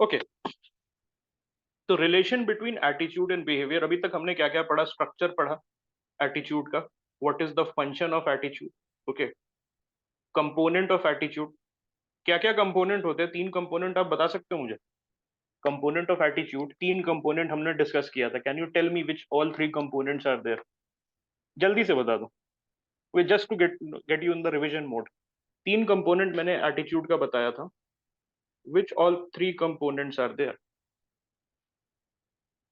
Okay, तो relation between attitude and behaviour, अभी तक हमने क्या क्या पढ़ा? स्ट्रक्चर पढ़ा एटीट्यूड का, what is the function of attitude, okay, component of attitude, क्या क्या कंपोनेंट होते हैं? तीन कंपोनेंट आप बता सकते हो मुझे? कंपोनेंट ऑफ एटीट्यूड, तीन कंपोनेंट हमने डिस्कस किया था, can you tell me which all three components are there? जल्दी से बता दो, way just to get you in the revision mode. तीन कंपोनेंट मैंने एटीट्यूड का बताया था, which all three components are there?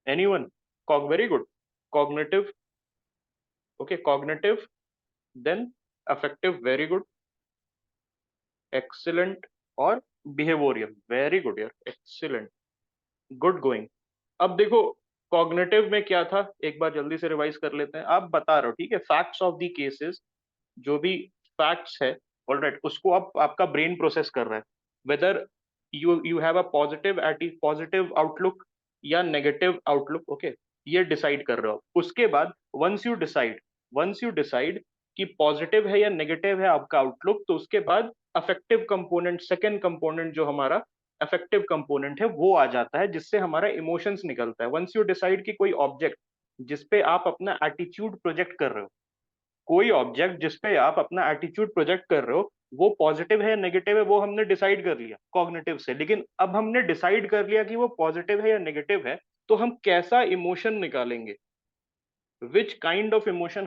Anyone? Cog, very good. Cognitive, okay, cognitive, then affective, very good, excellent, और बिहेवियरल, वेरी गुड यार, excellent, good going. अब देखो, cognitive में क्या था, एक बार जल्दी से रिवाइज कर लेते हैं। आप बता रहे हो, ठीक है, फैक्ट्स ऑफ द केसेस, जो भी फैक्ट्स है, ऑलराइट, उसको आप, आपका ब्रेन प्रोसेस कर रहा है, whether you you have a positive outlook या नेगेटिव आउटलुक, ओके, ये डिसाइड कर रहे हो। उसके बाद वंस यू डिसाइड कि पॉजिटिव है या नेगेटिव है आपका आउटलुक, तो उसके बाद अफेक्टिव कंपोनेंट, सेकेंड कंपोनेंट जो हमारा अफेक्टिव कंपोनेंट है, वो आ जाता है, जिससे हमारा इमोशंस निकलता है। वंस यू डिसाइड कि कोई ऑब्जेक्ट जिसपे आप अपना एटीट्यूड प्रोजेक्ट कर रहे हो, कोई ऑब्जेक्ट जिसपे आप अपना एटीट्यूड प्रोजेक्ट कर रहे हो, वो पॉजिटिव है या नेगेटिव है, वो हमने डिसाइड कर लिया कॉग्निटिव से। लेकिन अब हमने डिसाइड कर लिया कि वो पॉजिटिव है या नेगेटिव है, तो हम कैसा इमोशन निकालेंगे, विच काइंड ऑफ इमोशन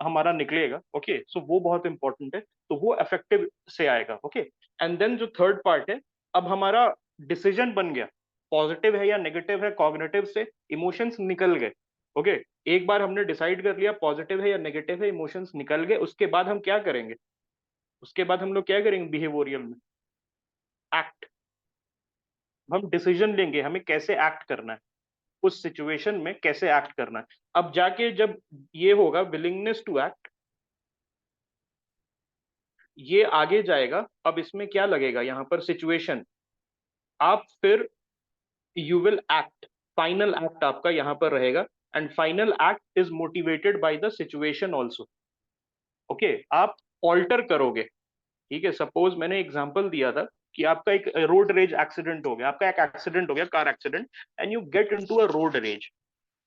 हमारा निकलेगा, ओके, सो वो बहुत इंपॉर्टेंट है। तो वो अफेक्टिव से आएगा, ओके। एंड देन जो थर्ड पार्ट है, अब हमारा डिसीजन बन गया, पॉजिटिव है या नेगेटिव है, कॉग्निटिव से इमोशंस निकल गए, ओके। एक बार हमने डिसाइड कर लिया पॉजिटिव है या नेगेटिव है, इमोशंस निकल गए, उसके बाद हम क्या करेंगे? उसके बाद हम लोग क्या करेंगे बिहेवियरल में? एक्ट। हम डिसीजन लेंगे हमें कैसे एक्ट करना है, उस सिचुएशन में कैसे एक्ट करना है। अब जाके जब ये होगा विलिंगनेस टू एक्ट, ये आगे जाएगा। अब इसमें क्या लगेगा यहाँ पर? सिचुएशन। आप फिर you will act, final act आपका यहाँ पर रहेगा, and final act is motivated by the situation also, okay. आप ऑल्टर करोगे, ठीक है। सपोज मैंने एग्जांपल दिया था कि आपका एक रोड रेज एक्सीडेंट हो गया, आपका एक एक्सीडेंट हो गया, car accident, and you get into a road rage.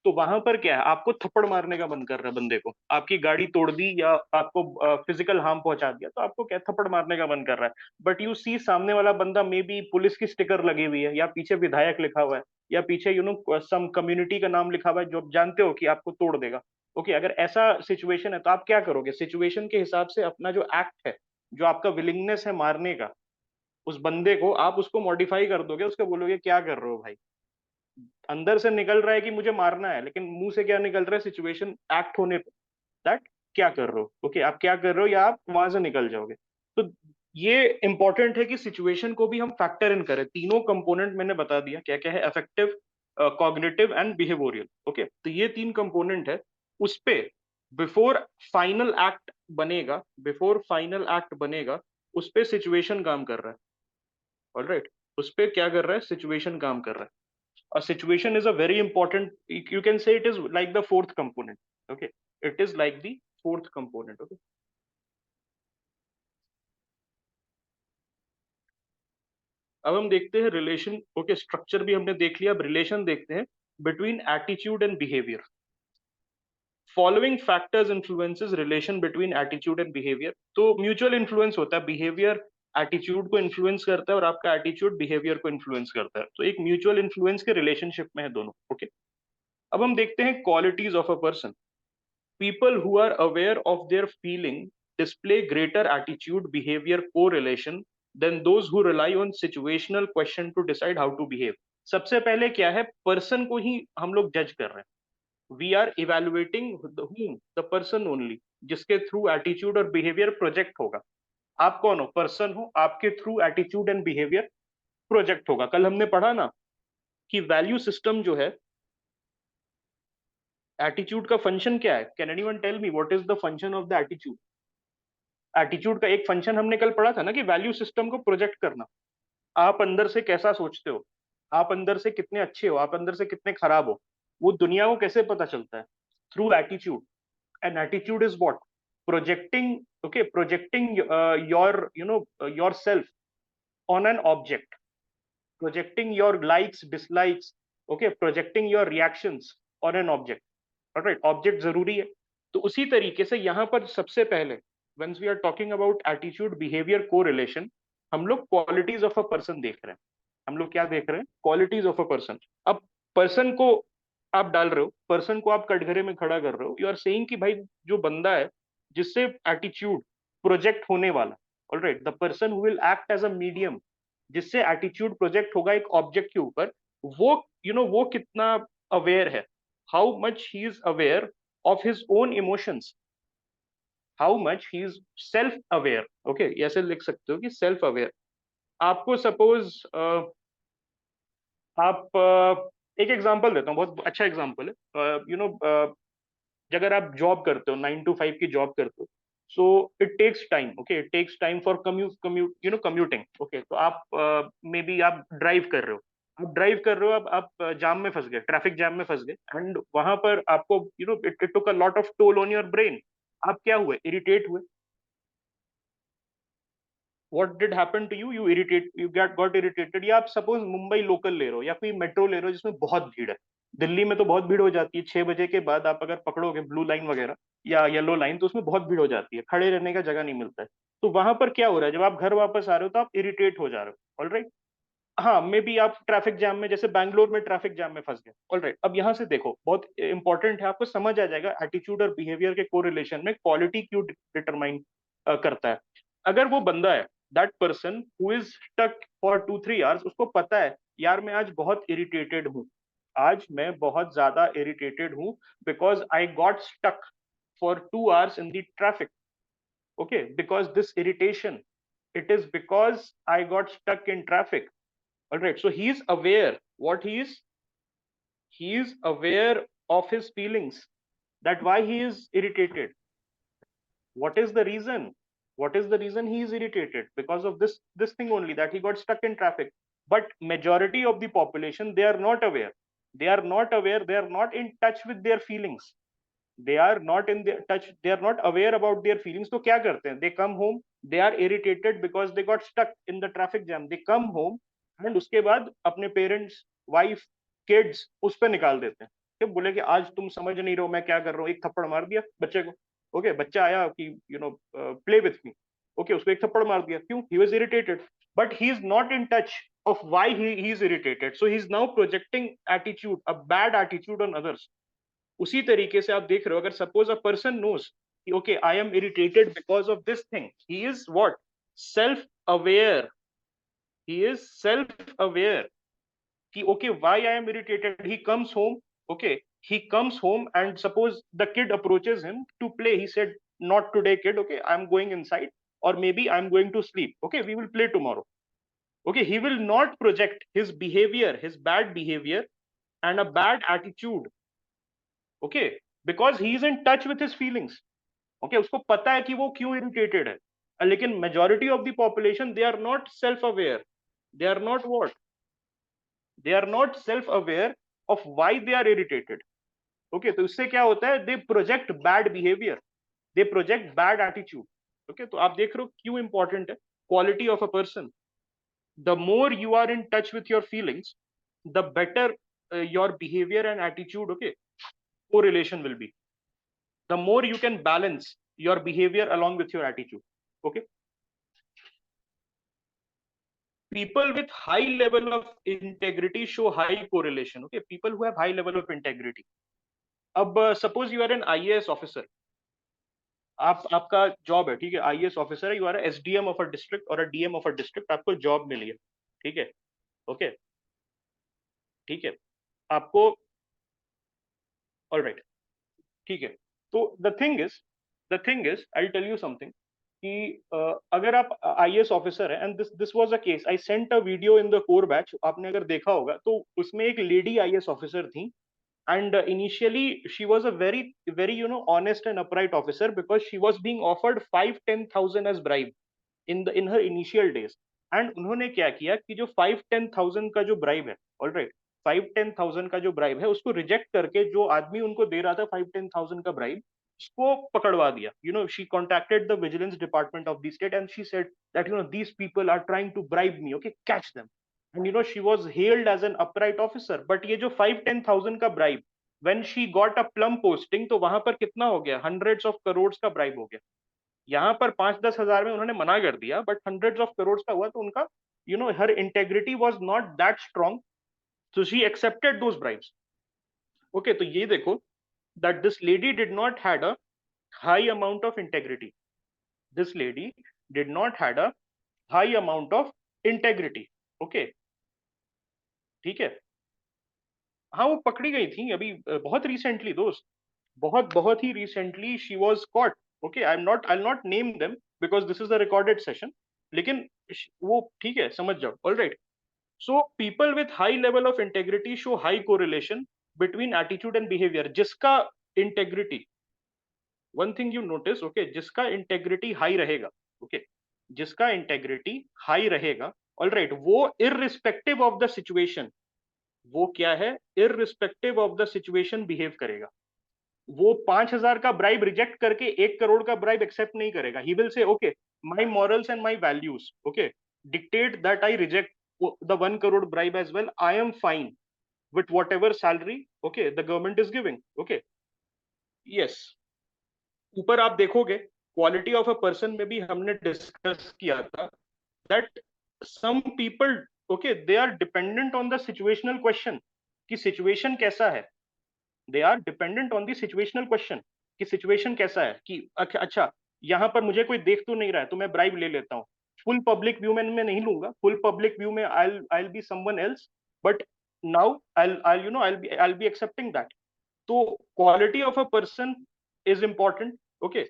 तो वहां पर क्या है, आपको थप्पड़ मारने का मन कर रहा है बंदे को, आपकी गाड़ी तोड़ दी या आपको फिजिकल हार्म पहुंचा दिया, तो आपको क्या थप्पड़ मारने का मन कर रहा है। बट यू सी सामने वाला बंदा मे बी पुलिस की स्टिकर लगी हुई है, या पीछे विधायक लिखा हुआ है, या पीछे यू नो सम कम्युनिटी का नाम लिखा हुआ है, जो आप जानते हो कि आपको तोड़ देगा, ओके। अगर ऐसा सिचुएशन है तो आप क्या करोगे? सिचुएशन के हिसाब से अपना जो एक्ट है, जो आपका विलिंगनेस है मारने का उस बंदे को, आप उसको मॉडिफाई कर दोगे, उसको बोलोगे क्या कर रहे हो भाई, अंदर से निकल रहा है कि मुझे मारना है, लेकिन मुंह से क्या निकल रहा है सिचुएशन एक्ट होने पे, दैट क्या कर रहे हो, ओके, आप क्या कर रहे हो, या आप वहां से निकल जाओगे। तो ये इंपॉर्टेंट है कि सिचुएशन को भी हम फैक्टर इन करें। तीनों कंपोनेंट मैंने बता दिया क्या क्या है, affective, cognitive and behavioural, okay. तो ये तीन कंपोनेंट है, उस पे बिफोर फाइनल एक्ट बनेगा, बिफोर फाइनल एक्ट बनेगा, उस पे सिचुएशन काम कर रहा है, ऑलराइट। उस पे क्या कर रहा है? सिचुएशन काम कर रहा है। a situation is a very important, you can say it is like the fourth component, okay, it is like the fourth component, okay। अब हम देखते हैं रिलेशन, ओके, स्ट्रक्चर भी हमने देख लिया, अब रिलेशन देखते हैं between attitude and behaviour. Following factors influences relation between attitude and behaviour. तो म्यूचुअल इन्फ्लुएंस होता है, बिहेवियर एटीट्यूड को इन्फ्लुएंस करता है और आपका एटीट्यूड बिहेवियर को इन्फ्लुएंस करता है, तो एक म्यूचुअल इन्फ्लुएंस के रिलेशनशिप में है दोनों, ओके। अब हम देखते हैं qualities of a person. People who are aware of their feeling display greater attitude behavior correlation than those who rely on situational question to decide how to behave। सबसे पहले क्या है, पर्सन को ही हम लोग जज कर रहे हैं, we are evaluating whom, the person only, जिसके थ्रू एटीट्यूड और बिहेवियर प्रोजेक्ट होगा। आप कौन हो? पर्सन हो, आपके through attitude and behaviour project होगा। कल हमने पढ़ा ना कि वैल्यू सिस्टम जो है, एटीट्यूड का फंक्शन क्या है? Can anyone tell me what is the function of the attitude? Attitude का एक फंक्शन हमने कल पढ़ा था ना, कि वैल्यू सिस्टम को प्रोजेक्ट करना। आप अंदर से कैसा सोचते हो, आप अंदर से कितने अच्छे हो, आप अंदर से कितने खराब हो, वो दुनिया को कैसे पता चलता है? Through attitude. And attitude is what? Projecting, okay, projecting your you know your self on an object, projecting your likes, dislikes, okay, projecting your reactions on an object. Alright, object जरूरी है. तो उसी तरीके से यहाँ पर सबसे पहले once we are talking about attitude behavior correlation, हम लोग qualities of a person देख रहे हैं. हम लोग क्या देख रहे हैं? Qualities of a person. अब पर्सन को आप डाल रहे हो, पर्सन को आप कटघरे में खड़ा कर रहे हो, यू आर सेइंग कि भाई जो बंदा है जिससे एटीट्यूड प्रोजेक्ट होने वाला, alright, the person who will act as a medium, जिससे एटीट्यूड प्रोजेक्ट होगा एक ऑब्जेक्ट के ऊपर, वो वो कितना अवेयर है, how much he is aware of his own emotions, how much he is self aware. Okay, ऐसे लिख सकते हो कि सेल्फ अवेयर. आपको सपोज आप एक एग्जांपल देता हूँ, बहुत अच्छा एग्जांपल है. अगर आप जॉब करते हो, 9 to 5 की जॉब करते हो, so it takes time. Okay, it takes time for commuting. Okay, तो आप मे बी आप ड्राइव कर रहे हो, आप जाम में फंस गए, ट्रैफिक जैम में फंस गए, एंड वहां पर आपको it took a lot of toll on your brain. आप क्या हुए? इरिटेट हुए. What did happen to you? You got irritated. या आप सपोज मुंबई लोकल ले रहे हो या कोई मेट्रो ले रहे हो जिसमें बहुत भीड़ है. दिल्ली में तो बहुत भीड़ हो जाती है, 6 बजे के बाद आप अगर पकड़ोगे ब्लू लाइन वगैरह या येलो लाइन, तो उसमें बहुत भीड़ हो जाती है, खड़े रहने का जगह नहीं मिलता है. तो वहां पर क्या हो रहा है, जब आप घर वापस आ रहे हो तो आप इरिटेट हो जा रहे हो. ऑलराइट, हाँ, मे बी आप ट्रैफिक जैम में, जैसे बैंगलोर में ट्रैफिक जैम में फंस गए. ऑलराइट, अब यहाँ से देखो, बहुत इंपॉर्टेंट है, आपको समझ आ जाएगा एटीट्यूड और बिहेवियर के कोरिलेशन में क्वालिटी क्यों डिटरमाइन करता है. अगर वो बंदा है, that person who is stuck for 2-3 hours, उसको पता है यार मैं आज बहुत इरिटेटेड हूँ, आज मैं बहुत ज्यादा इरिटेटेड हूँ, because I got stuck for 2 hours in the traffic. Okay, because this irritation, it is because I got stuck in traffic. All right, so he is aware. What he is aware of his feelings, that why he is irritated. What is the reason? What is the reason he is irritated? Because of this thing only, that he got stuck in traffic. But majority of the population, they are not aware. They are not aware. They are not in touch with their feelings. They are not in their touch. They are not aware about their feelings. तो क्या करते हैं? They come home. They are irritated because they got stuck in the traffic jam. They come home and उसके बाद अपने parents, wife, kids उस पर निकाल देते हैं. कि बोले कि आज तुम समझ नहीं रहे हो मैं क्या कर रहा हूँ, एक थप्पड़ मार दिया बच्चे को. ओके, बच्चा आया कि प्ले विथ मी. ओके, उसको एक थप्पड़ मार दिया. क्यों? He was irritated, but he is not in touch of why he is irritated. So he is now projecting attitude, a bad attitude on others. उसी तरीके से आप देख रहे हो, अगर सपोज अ पर्सन नोज कि okay I am irritated because of this thing, he is what? Self aware. He is self aware कि okay, why I am irritated. He comes home. Okay, he comes home and suppose the kid approaches him to play. He said, not today kid. Okay, I'm going inside, or maybe I'm going to sleep. Okay, we will play tomorrow. Okay, he will not project his behavior, his bad behavior and a bad attitude. Okay, because he is in touch with his feelings. Okay, उसको पता है कि वो क्यों irritated है. लेकिन majority of the population, they are not self aware. They are not what? They are not self aware of why they are irritated. Okay, तो इससे क्या होता है? They project bad behavior. They project bad attitude. Okay, तो आप देख रहे हो क्यों important है quality of a person. The more you are in touch with your feelings, the better your behavior and attitude, okay, correlation will be. The more you can balance your behavior along with your attitude. Okay, people with high level of integrity show high correlation. Okay, people who have high level of integrity. अब suppose you are an IAS officer. आपका job है, ठीक है, IAS officer है, you are SDM of a district और DM of a district, आपको job मिली है. ठीक है. ओके, ठीक है, आपको ऑलराइट. ठीक है. तो the thing is I tell you something कि अगर आप IAS ऑफिसर है, and this was a case, I sent a video in the core batch, आपने अगर देखा होगा तो उसमें एक लेडी IAS ऑफिसर थी. And initially she was a very honest and upright officer, because she was being offered 5-10,000 as bribe in her initial days. And उन्होंने क्या किया कि जो 5-10,000 का जो ब्राइब है, ऑल राइट, 5-10,000 का जो ब्राइब है उसको रिजेक्ट करके जो आदमी उनको दे रहा था 5-10,000 का ब्राइब, उसको पकड़वा दिया. She contacted the vigilance department of the state and she said that these people are trying to bribe me. Okay, catch them. and she was hailed as an upright officer. But ये जो 5-10,000 का bribe, when she got a plum posting, तो वहां पर कितना हो गया, hundreds of crores का bribe हो गया. यहाँ पर 5-10 हजार में उन्होंने मना कर दिया, but hundreds of crores का हुआ, तो उनका her integrity was not that strong, so she accepted those bribes. Okay, तो ये देखो that this lady did not had a high amount of integrity. This lady did not had a high amount of integrity. Okay, ठीक है. हाँ, वो पकड़ी गई थी अभी बहुत रिसेंटली दोस्त, बहुत बहुत ही recently she was caught. Okay, I will not name them because this is a recorded session, लेकिन वो ठीक है, समझ जाओ. Alright. So people with high level of integrity show high correlation between attitude and behaviour. जिसका integrity, one thing you notice, okay, जिसका integrity high रहेगा, okay, जिसका इंटेग्रिटी हाई रहेगा, ऑलराइट, वो इररिस्पेक्टिव ऑफ द सिचुएशन, वो क्या है, irrespective of the situation behave करेगा. वो 5,000 का ब्राइब रिजेक्ट करके 1 करोड़ का ब्राइब एक्सेप्ट नहीं करेगा. He will say okay, my morals and my values, okay, dictate that I reject the 1 crore bribe as well. I am fine with whatever salary, okay, the government is giving. Okay, yes. ऊपर आप देखोगे quality of a person में भी हमने discuss किया था that some people, okay, they are dependent on the situational question कि situation कैसा है. They are dependent on the situational question कि सिचुएशन कैसा है, कि अच्छा यहाँ पर मुझे कोई देख तो नहीं रहा है तो मैं ब्राइब ले लेता हूँ. फुल पब्लिक व्यू में मैं नहीं लूंगा, फुल पब्लिक व्यू में I'll be someone else, but now I'll be accepting that. तो quality of a person is important. Okay,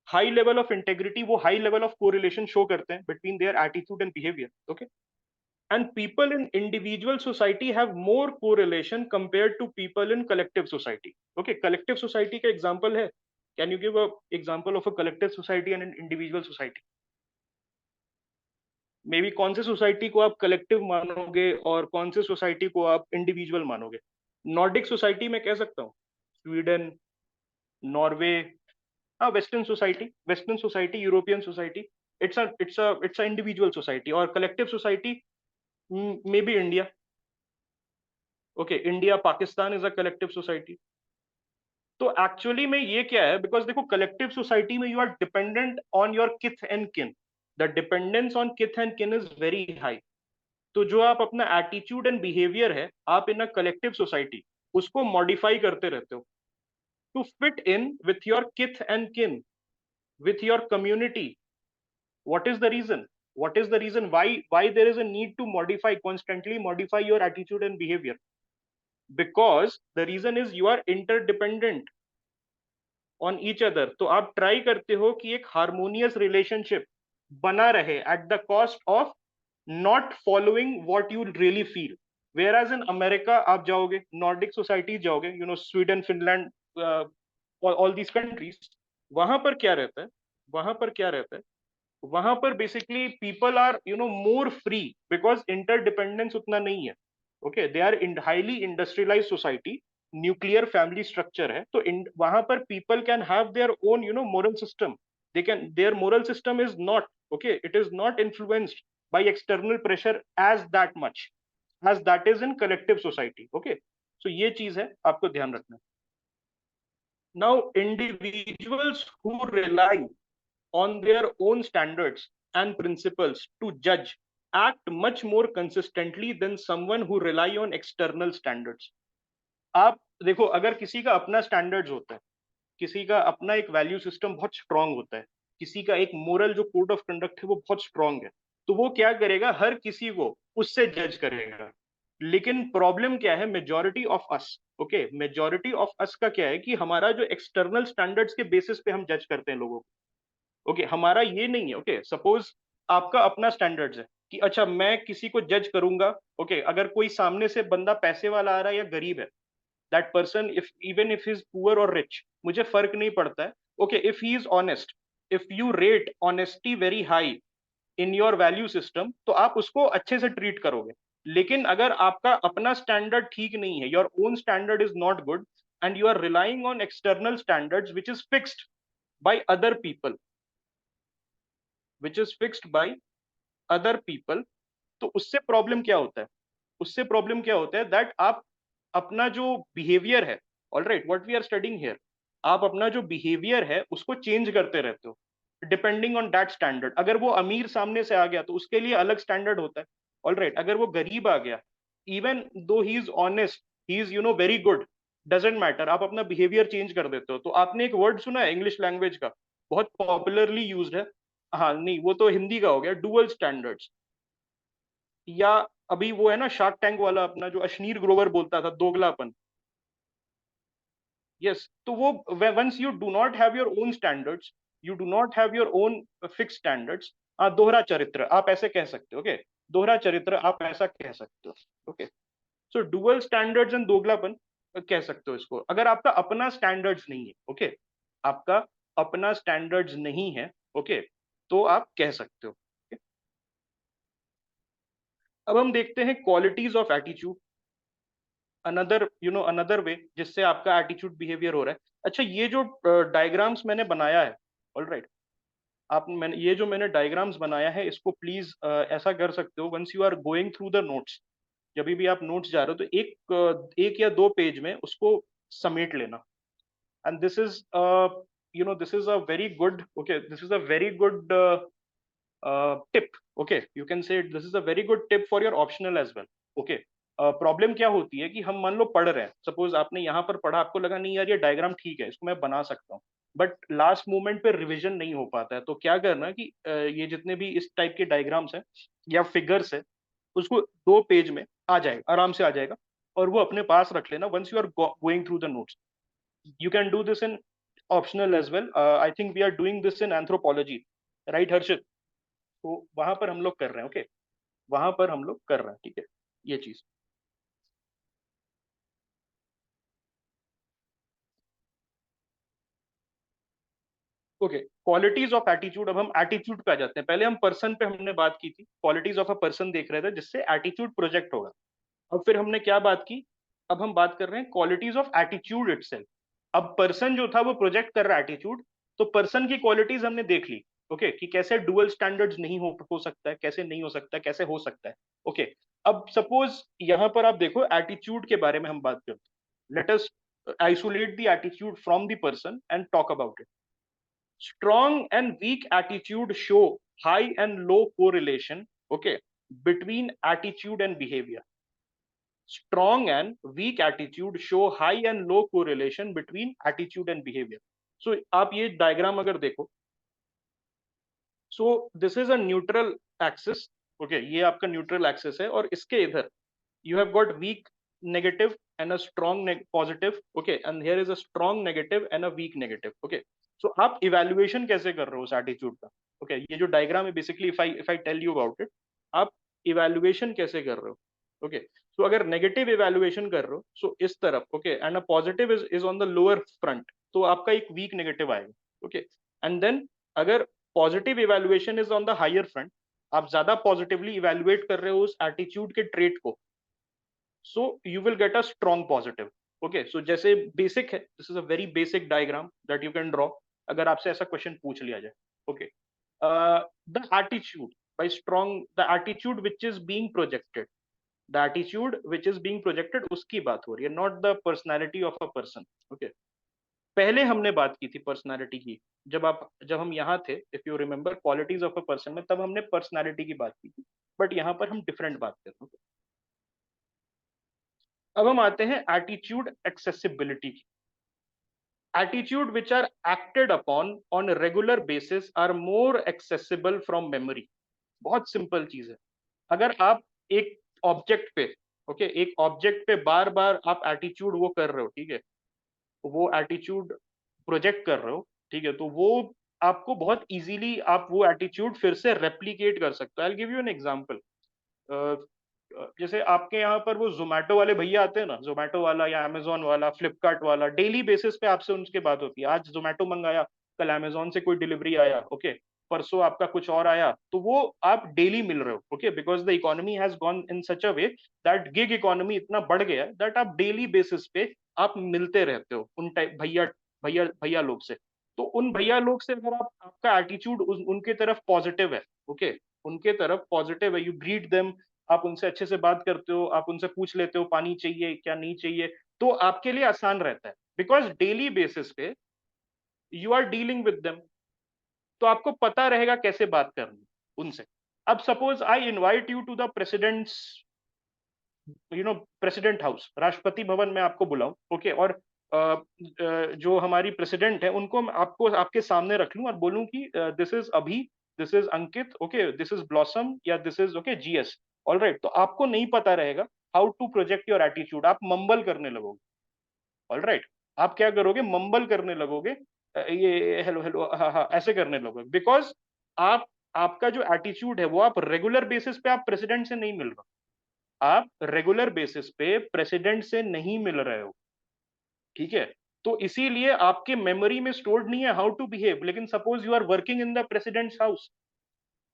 high level of integrity, वो high level of correlation show करते हैं between their attitude and behaviour. Okay, and people in individual society have more correlation compared to people in collective society. Okay, collective society का example है, can you give a example of a collective society and an individual society? May be कौन से society को आप collective मानोगे और कौन से सोसाइटी को आप इंडिविजुअल मानोगे? नॉर्डिक सोसाइटी में कह सकता हूँ, स्वीडन, नॉर्वे, हाँ, western society, European society, it's a individual society. और collective society maybe India. Okay, India, Pakistan is a collective society. तो एक्चुअली में ये क्या है, बिकॉज देखो कलेक्टिव सोसाइटी में you are dependent on your kith and kin. The dependence on kith and kin is very high. तो जो आप अपना एटीट्यूड एंड बिहेवियर है, आप इन अ कलेक्टिव सोसाइटी उसको मॉडिफाई करते रहते हो to fit in with your kith and kin, with your community. What is the reason? What is the reason why there is a need to constantly modify your attitude and behavior? Because the reason is you are interdependent on each other. तो आप try करते हो कि एक harmonious relationship बना रहे at the cost of not following what you really feel. Whereas in America आप जाओगे, नॉर्डिक सोसाइटी जाओगे, Sweden, Finland, all these countries, वहां पर क्या रहता है, वहां पर क्या रहता है, वहां पर basically people are more free because interdependence उतना नहीं है. Okay, they are in highly industrialize society, nuclear family structure है, तो वहां पर people can have their own moral system. They can, their moral system is not, okay, it is not influenced by external pressure as that much as that is in collective society. Okay, so ये चीज है, आपको ध्यान रखना. Now individuals who rely on their own standards and principles to judge act much more consistently than someone who rely on external standards. आप देखो, अगर किसी का अपना स्टैंडर्ड्स होता है, किसी का अपना एक वैल्यू सिस्टम बहुत स्ट्रांग होता है, किसी का एक मोरल जो कोड ऑफ कंडक्ट है वो बहुत स्ट्रांग है, तो वो क्या करेगा, हर किसी को उससे जज करेगा. लेकिन प्रॉब्लम क्या है, majority of us, okay, majority of us का क्या है कि हमारा जो एक्सटर्नल स्टैंडर्ड्स के बेसिस पे हम जज करते हैं लोगों को. ओके, हमारा ये नहीं है. ओके, सपोज आपका अपना स्टैंडर्ड्स है कि अच्छा मैं किसी को जज करूंगा. ओके, अगर कोई सामने से बंदा पैसे वाला आ रहा है या गरीब है, that person, if even if is poor और रिच, मुझे फर्क नहीं पड़ता है. Okay, if he is honest, if you rate honesty very high in your value system, तो आप उसको अच्छे से ट्रीट करोगे. लेकिन अगर आपका अपना स्टैंडर्ड ठीक नहीं है, your own standard is not good, and you are relying on external standards which is fixed by other people, which is fixed by other people, तो उससे प्रॉब्लम क्या होता है, उससे प्रॉब्लम क्या होता है दैट आप अपना जो बिहेवियर है, alright, what we are studying here, आप अपना जो बिहेवियर है उसको चेंज करते रहते हो डिपेंडिंग ऑन दैट स्टैंडर्ड। अगर वो अमीर सामने से आ गया तो उसके लिए अलग स्टैंडर्ड होता है, ऑलराइट। अगर वो गरीब आ गया, even though he is honest, he is very good, doesn't matter, आप अपना बिहेवियर चेंज कर देते हो। तो आपने एक वर्ड सुना है इंग्लिश लैंग्वेज का, बहुत पॉपुलरली यूज्ड है, हाँ नहीं वो तो हिंदी का हो गया, डुअल स्टैंडर्ड्स। या अभी वो है ना शार्क टैंक वाला अपना जो अश्नीर ग्रोवर बोलता था, दोगलापन। यस, तो वो once you do not have your own standards, you do not have your own fix standards, दोहरा चरित्र आप ऐसे कह सकते हो, ओके, दोहरा चरित्र आप ऐसा कह सकते हो, okay. So dual standards and दोगलापन कह सकते हो इसको, अगर आपका अपना स्टैंडर्ड्स नहीं है, ओके, आपका अपना स्टैंडर्ड्स नहीं है, ओके, तो आप कह सकते हो। okay? अब हम देखते हैं qualities of attitude, another another way जिससे आपका एटीट्यूड बिहेवियर हो रहा है। अच्छा, ये जो डायग्राम्स मैंने बनाया है, ऑलराइट, आप मैंने ये जो मैंने डायग्राम्स बनाया है इसको प्लीज ऐसा कर सकते हो, once you are going through the notes, जब भी आप नोट्स जा रहे हो तो एक या दो पेज में उसको समेट लेना। And this is this is a very good, okay, this is a very good tip, okay, you can say this is a very good tip for your optional as well, okay। Problem क्या होती है कि हम मान लो पढ़ रहे हैं, suppose आपने यहाँ पर पढ़ा, आपको लगा नहीं यार ये डायग्राम ठीक है, इसको मैं बना सकता हूँ, बट लास्ट मोमेंट पे रिवीजन नहीं हो पाता है, तो क्या करना कि ये जितने भी इस टाइप के डायग्राम्स हैं या फिगर्स है, उसको दो पेज में आ जाएगा, आराम से आ जाएगा, और वो अपने पास रख लेना once you are going through the notes. You can do this in optional as well, I think we are doing this in anthropology, right Harshit? तो वहां पर हम लोग कर रहे हैं, ओके, वहां पर हम लोग कर रहे हैं, ठीक है, ये चीज। ओके, क्वालिटीज ऑफ एटीट्यूड, अब हम एटीट्यूड पे आ जाते हैं। पहले हम पर्सन पे हमने बात की थी, क्वालिटीज ऑफ अ पर्सन देख रहे थे जिससे एटीट्यूड प्रोजेक्ट होगा। अब फिर हमने क्या बात की, अब हम बात कर रहे हैं क्वालिटीज ऑफ एटीट्यूड इटसेल्फ। अब पर्सन जो था वो प्रोजेक्ट कर रहा है एटीट्यूड, तो पर्सन की क्वालिटीज हमने देख ली, ओके, कि कैसे डुअल स्टैंडर्ड्स नहीं हो सकता है, कैसे नहीं हो सकता है, कैसे हो सकता है, ओके। अब सपोज यहां पर आप देखो एटीट्यूड के बारे में हम बात करते हैं, let us isolate the attitude from the person and talk about it. Strong and weak attitude show high and low correlation, okay, between attitude and behavior. Strong and weak attitude show high and low correlation between attitude and behavior. So आप ये diagram अगर देखो, so this is a neutral axis, okay, ये आपका neutral axis है, और इसके इधर you have got weak negative and a strong positive, okay, and here is a strong negative and a weak negative, okay। So आप evaluation कैसे कर रहे हो उस एटीट्यूड का, ओके, ये जो डायग्राम है basically, if I tell you about it, आप इवैल्यूएशन कैसे कर रहे हो, ओके। सो अगर नेगेटिव इवैल्यूएशन कर रहे हो, सो इस तरफ, okay, and a positive is on the lower front, तो आपका एक वीक नेगेटिव आएगा, ओके। एंड देन अगर positive evaluation is on the higher front, आप ज्यादा पॉजिटिवली इवैल्यूएट कर रहे हो उस एटीट्यूड के ट्रेट को, so you will get a strong positive, okay। So जैसे बेसिक है, this is a very basic diagram that you can draw, अगर आपसे ऐसा क्वेश्चन पूछ लिया जाए, okay। The attitude by strong, the attitude which is being projected, the attitude which is being projected उसकी बात हो रही है, not the personality of a person, okay। पहले हमने बात की थी पर्सनालिटी की, जब हम यहाँ थे, if you remember qualities of a person में, तब हमने पर्सनालिटी की बात की थी, बट यहाँ पर हम डिफरेंट बात कर रहे हैं। अब हम आते हैं एटीट्यूड एक्सेसिबिलिटी की। Attitude which are acted upon on regular basis are more accessible from memory. बहुत सिंपल चीज है, अगर आप एक ऑब्जेक्ट पे, ओके, एक ऑब्जेक्ट पे बार बार आप एटीट्यूड वो कर रहे हो, ठीक है, वो एटीट्यूड प्रोजेक्ट कर रहे हो, ठीक है, तो वो आपको बहुत इजीली आप वो एटीट्यूड फिर से रेप्लीकेट कर सकते हो। आई will give you an example. जैसे आपके यहाँ पर वो जोमेटो वाले भैया आते हैं ना, जोमेटो वाला या अमेजोन वाला, फ्लिपकार्ट वाला, डेली बेसिस पे आपसे उनसे बात होती है, आज जोमेटो मंगाया, कल अमेजोन से कोई डिलीवरी आया, ओके, परसों आपका कुछ और आया, तो वो आप डेली मिल रहे हो, okay, because the economy has gone in such a way that gig economy इतना बढ़ गया है दैट आप डेली बेसिस पे आप मिलते रहते हो उन टाइप भैया भैया भैया लोग से। तो उन भैया लोग से अगर आप, आपका एटीट्यूड उनके तरफ पॉजिटिव है, ओके, उनके तरफ पॉजिटिव है, यू ग्रीट देम, आप उनसे अच्छे से बात करते हो, आप उनसे पूछ लेते हो पानी चाहिए क्या नहीं चाहिए, तो आपके लिए आसान रहता है, बिकॉज डेली बेसिस पे you are dealing with them, तो आपको पता रहेगा कैसे बात करनी उनसे। अब suppose I invite you to the president's, president house, Rashtrapati Bhavan में आपको बुलाऊं, ओके, और जो हमारी प्रेसिडेंट है उनको आपको आपके सामने रख लूं और बोलूं कि this is Abhi, this is Ankit, okay, this is blossom, या this is okay GS, all right, तो आपको नहीं पता रहेगा how to project your attitude, आप मंबल करने लगोगे, ऑल राइट, आप क्या करोगे, मंबल करने लगोगे, ये हेलो हेलो हाँ हाँ ऐसे करने लगोगे, बिकॉज आप, आपका जो एटीट्यूड है वो आप रेगुलर बेसिस पे आप प्रेसिडेंट से नहीं मिल रहे, आप रेगुलर बेसिस पे प्रेसिडेंट से नहीं मिल रहे हो, ठीक है, तो इसीलिए आपके मेमोरी में स्टोर्ड नहीं है हाउ टू बिहेव, लेकिन suppose you are working in the president's house,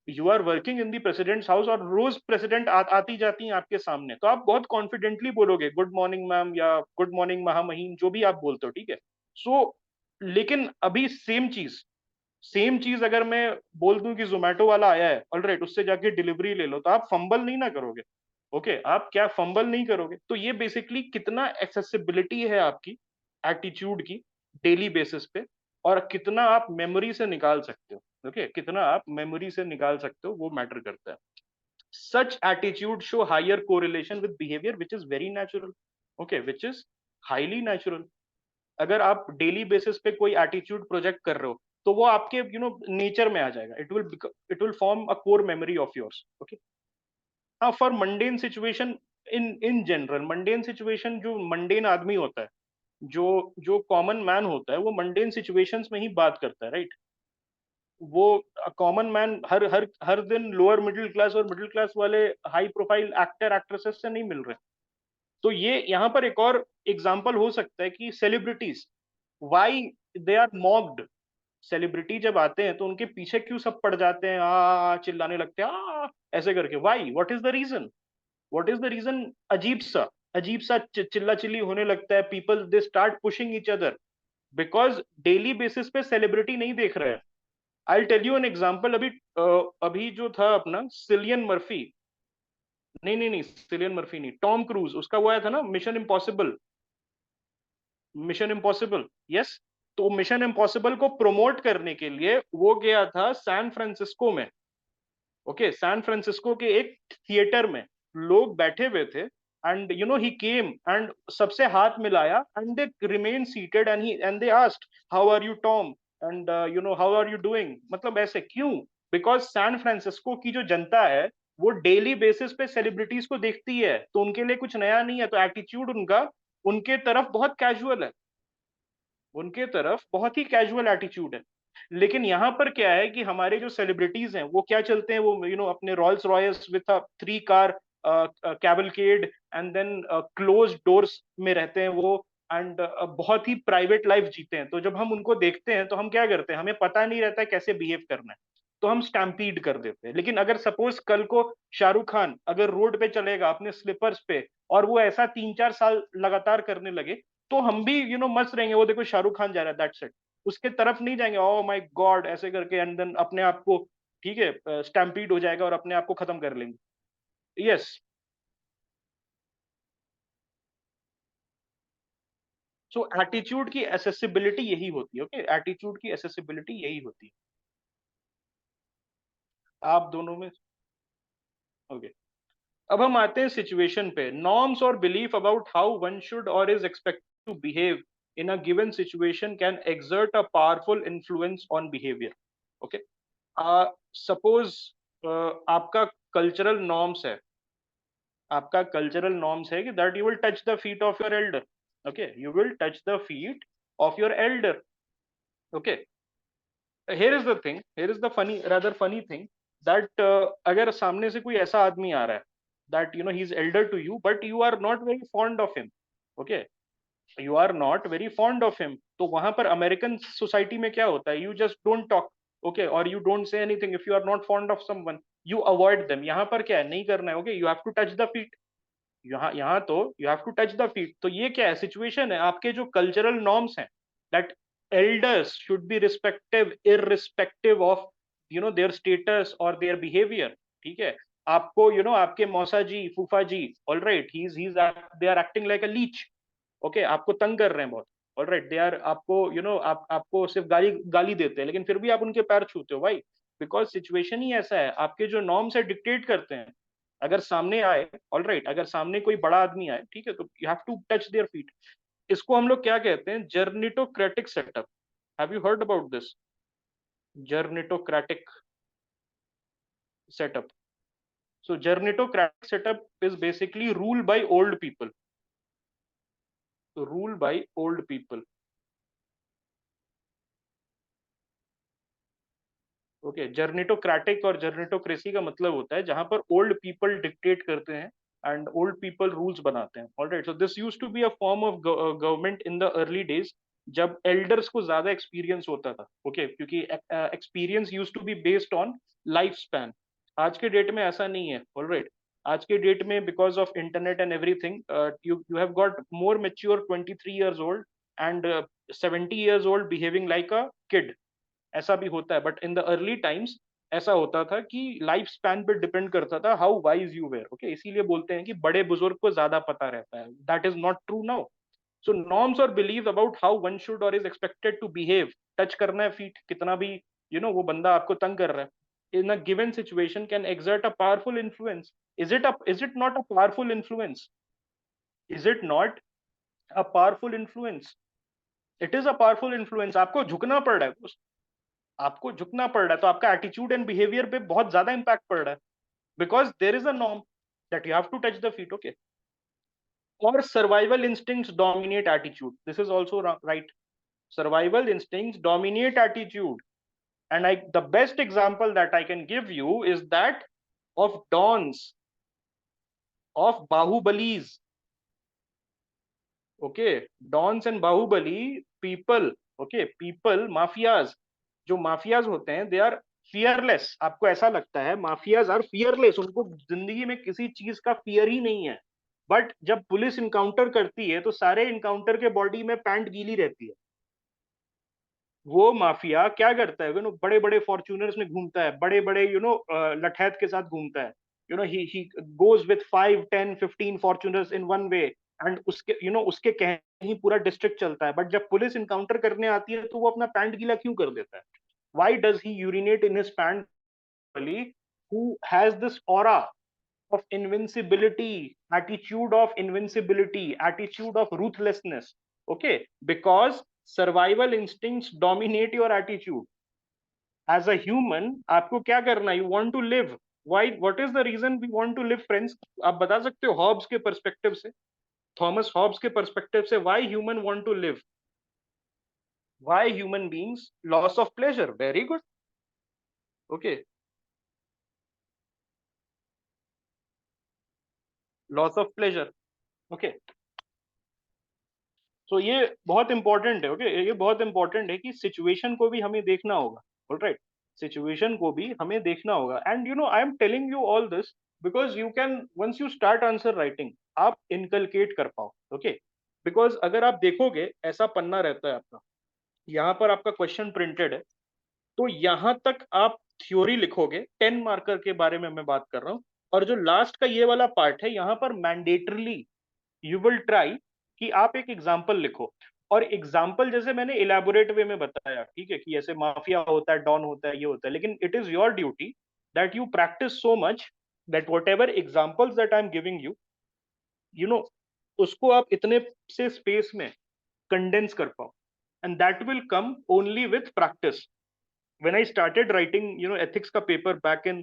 you are working in the president's house और रोज प्रेसिडेंट आती जाती हैं आपके सामने, तो आप बहुत कॉन्फिडेंटली बोलोगे गुड मॉर्निंग मैम या गुड मॉर्निंग महामहिम, जो भी आप बोलते हो, ठीक है, सो लेकिन अभी सेम चीज अगर मैं बोल दूं कि जोमेटो वाला आया है, ऑलराइट, उससे जाके डिलीवरी ले लो, तो आप फंबल नहीं ना करोगे, ओके, आप क्या फंबल नहीं करोगे, तो ये बेसिकली कितना एक्सेसिबिलिटी है आपकी एटीट्यूड की डेली बेसिस पे, और कितना आप मेमोरी से निकाल सकते हो, ओके, कितना आप मेमोरी से निकाल सकते हो वो मैटर करता है। Such attitude show higher correlation with behaviour which is very natural, okay, which is highly natural. अगर आप डेली बेसिस पे कोई एटीट्यूड प्रोजेक्ट कर रहे हो तो वो आपके नेचर में आ जाएगा, it will form a core memory of yours, okay. हाँ, for mundane situation, in general mundane situation, जो मंडेन आदमी होता है, जो जो कॉमन मैन होता है, वो मंडेन सिचुएशंस में ही बात करता है, राइट, वो कॉमन मैन हर दिन लोअर मिडिल क्लास और मिडिल क्लास वाले हाई प्रोफाइल एक्टर एक्ट्रेसेस से नहीं मिल रहे। तो ये यहाँ पर एक और एग्जाम्पल हो सकता है कि celebrities, why they are mocked, celebrity जब आते हैं तो उनके पीछे क्यों सब पड़ जाते हैं, चिल्लाने लगते हैं, ऐसे करके, why, what is the reason, what is the reason, अजीब सा चिल्ला चिल्ली होने लगता है, people they start pushing each other, because daily basis पे सेलिब्रिटी नहीं देख रहे हैं। I tell you an example, अभी जो था अपना सिलियन मर्फी, नहीं सिलियन मर्फी नहीं, टॉम क्रूज, उसका वो आया था ना mission impossible, mission impossible, yes, तो मिशन इम्पॉसिबल को प्रमोट करने के लिए वो गया था सैन फ्रांसिस्को में, ओके, सैन फ्रांसिस्को के एक थिएटर में लोग बैठे हुए थे, एंड ही केम एंड सबसे हाथ मिलाया, and they remain seated, and they asked how are you Tom, and how are you doing, मतलब ऐसे क्यों, बिकॉज सैन फ्रांसिस्को की जो जनता है वो डेली बेसिस पे सेलिब्रिटीज को देखती है, तो उनके लिए कुछ नया नहीं है, तो एटीट्यूड उनका उनके तरफ बहुत कैजुअल है, उनके तरफ बहुत ही कैजुअल एटीट्यूड है। लेकिन यहाँ पर क्या है कि हमारे जो सेलिब्रिटीज हैं वो क्या चलते हैं, वो अपने Rolls Royce with a 3 car cavalcade, and then close doors में रहते हैं वो, एंड बहुत ही प्राइवेट लाइफ जीते हैं, तो जब हम उनको देखते हैं तो हम क्या करते हैं, हमें पता नहीं रहता है कैसे बिहेव करना है, तो हम स्टैम्पीड कर देते हैं। लेकिन अगर सपोज कल को शाहरुख खान अगर रोड पे चलेगा अपने स्लीपर्स पे, और वो ऐसा 3-4 साल लगातार करने लगे, तो हम भी मस्त रहेंगे, वो देखो शाहरुख खान जा रहा है, दैट्स इट, उसके तरफ नहीं जाएंगे ओ माय गॉड ऐसे करके, एंड देन अपने आप को, ठीक है, स्टैम्पीड हो जाएगा और अपने आप को खत्म कर लेंगे। यस, सो एटीट्यूड की एसेसिबिलिटी यही होती है, ओके, एटीट्यूड की एसेसिबिलिटी यही होती है आप दोनों में, ओके। अब हम आते हैं सिचुएशन पे, नॉर्म्स और belief about how one should और is expect to behave in a given situation can exert a powerful influence on behavior, okay. Suppose आपका कल्चरल नॉर्म्स है, आपका कल्चरल नॉर्म्स है कि that you will touch the feet of your elder, okay, you will touch the feet of your elder, okay. Here is the funny rather funny thing, that अगर सामने से कोई ऐसा आदमी आ रहा है that he is elder to you but you are not very fond of him, okay, you are not very fond of him, तो वहां पर अमेरिकन सोसाइटी में क्या होता है, you just don't talk, okay, और you don't say anything if you are not fond of someone, you avoid them. यहाँ पर क्या है, नहीं करना है, okay, you have to touch the feet, यहाँ यहाँ तो you have to touch the feet, तो ये क्या है, सिचुएशन है, आपके जो कल्चरल नॉर्म्स हैं that elders should be respective irrespective of their status और देयर बिहेवियर, ठीक है। आपको आपके मौसा जी, फूफा जी, alright, he is they are acting like a leech, okay, आपको तंग कर रहे हैं बहुत, ऑलराइट, दे आर आपको आपको सिर्फ गाली गाली देते हैं, लेकिन फिर भी आप उनके पैर छूते हो, भाई, बिकॉज सिचुएशन ही ऐसा है, आपके जो नॉर्म्स है डिक्टेट करते हैं। अगर सामने आए, ऑलराइट, अगर सामने कोई बड़ा आदमी आए, ठीक है, तो you have to touch their feet. इसको हम लोग क्या कहते हैं? Gerontocratic setup. Have you heard about this? Gerontocratic setup. So Gernitocratic setup is basically rule by old people. So rule by old people. ओके, जर्निटोक्रेटिक और जर्निटोक्रेसी का मतलब होता है जहां पर ओल्ड पीपल डिक्टेट करते हैं एंड ओल्ड पीपल रूल्स बनाते हैं। Alright, so this used to be a form of government in the early days, जब एल्डर्स को ज्यादा एक्सपीरियंस होता था, ओके, क्योंकि experience used to be based on life span. आज के डेट में ऐसा नहीं है, ऑलराइट। आज के डेट में because of internet and everything, you you have got more mature 23 years old and 70 years old behaving like a kid. ऐसा भी होता है, but in the early times ऐसा होता था कि लाइफ स्पैन पे डिपेंड करता था how wise you were, okay. इसीलिए बोलते हैं कि बड़े बुजुर्ग को ज्यादा पता रहता है। That is not true now. So norms और believe about how one should और is expected to behave, touch करना है फीट, कितना भी वो बंदा आपको तंग कर रहा है in a given situation, can exert a powerful influence. Is it not a powerful influence? Is it not a powerful influence? It is a powerful influence. आपको झुकना पड़ रहा है, आपको झुकना पड़ रहा है, तो आपका एटीट्यूड एंड बिहेवियर पे बहुत ज्यादा इंपैक्ट पड़ रहा है, because there is a norm that you have to touch the feet, okay. और survival instincts dominate attitude, this is also right. Survival instincts dominate attitude, and the best example that I can give you is that of dons, of bahubalis, okay, dons and bahubali people, okay, people mafias, जो mafias होते हैं they are fearless. आपको ऐसा लगता है mafias are fearless, उनको जिंदगी में किसी चीज का फियर ही नहीं है, बट जब पुलिस इनकाउंटर करती है तो सारे इनकाउंटर के बॉडी में पैंट गीली रहती है। वो माफिया क्या करता है, बड़े बड़े फॉर्च्यूनर्स में घूमता है, बड़े बड़े लठैत के साथ घूमता है, he goes with 5 10 15 Fortuners in one way, and उसके उसके कहने ही पूरा डिस्ट्रिक्ट चलता है, बट जब पुलिस इनकाउंटर करने आती है तो वो अपना पैंट गीला क्यों कर देता है? Why does he urinate in his pant? Who has this aura of invincibility, attitude of invincibility, attitude of ruthlessness, okay, because survival instincts dominate your attitude as a human। आपको क्या करना है? You want to live। Why? What is the reason we want to live, friends? आप बता सकते हो Hobbs के perspective से, थॉमस हॉब्स के पर्सपेक्टिव से, why human want to live? Why human beings? Loss of pleasure, very good, okay, loss of pleasure, okay। तो ये बहुत इंपॉर्टेंट है, ओके, ये बहुत इंपॉर्टेंट है कि सिचुएशन को भी हमें देखना होगा, ऑलराइट, सिचुएशन को भी हमें देखना होगा। And I am telling you all this because you can, once you start answer writing, आप इनकलकेट कर पाओ, ओके। बिकॉज अगर आप देखोगे ऐसा पन्ना रहता है आपका, यहाँ पर आपका क्वेश्चन प्रिंटेड है, तो यहाँ तक आप थ्योरी लिखोगे, 10 मार्कर के बारे में मैं बात कर रहा हूँ, और जो लास्ट का ये वाला पार्ट है यहाँ पर मैंडेटरली यू विल ट्राई कि आप एक एग्जाम्पल लिखो। और एग्जाम्पल जैसे मैंने इलेबोरेट वे में बताया, ठीक है, कि ऐसे माफिया होता है, डॉन होता है, ये होता है, लेकिन it is your duty that you practice so much that what ever examples that I am giving you, you know उसको आप इतने से स्पेस में कंडेंस कर पाओ, and that will come only with practice. When I started writing ethics का paper back in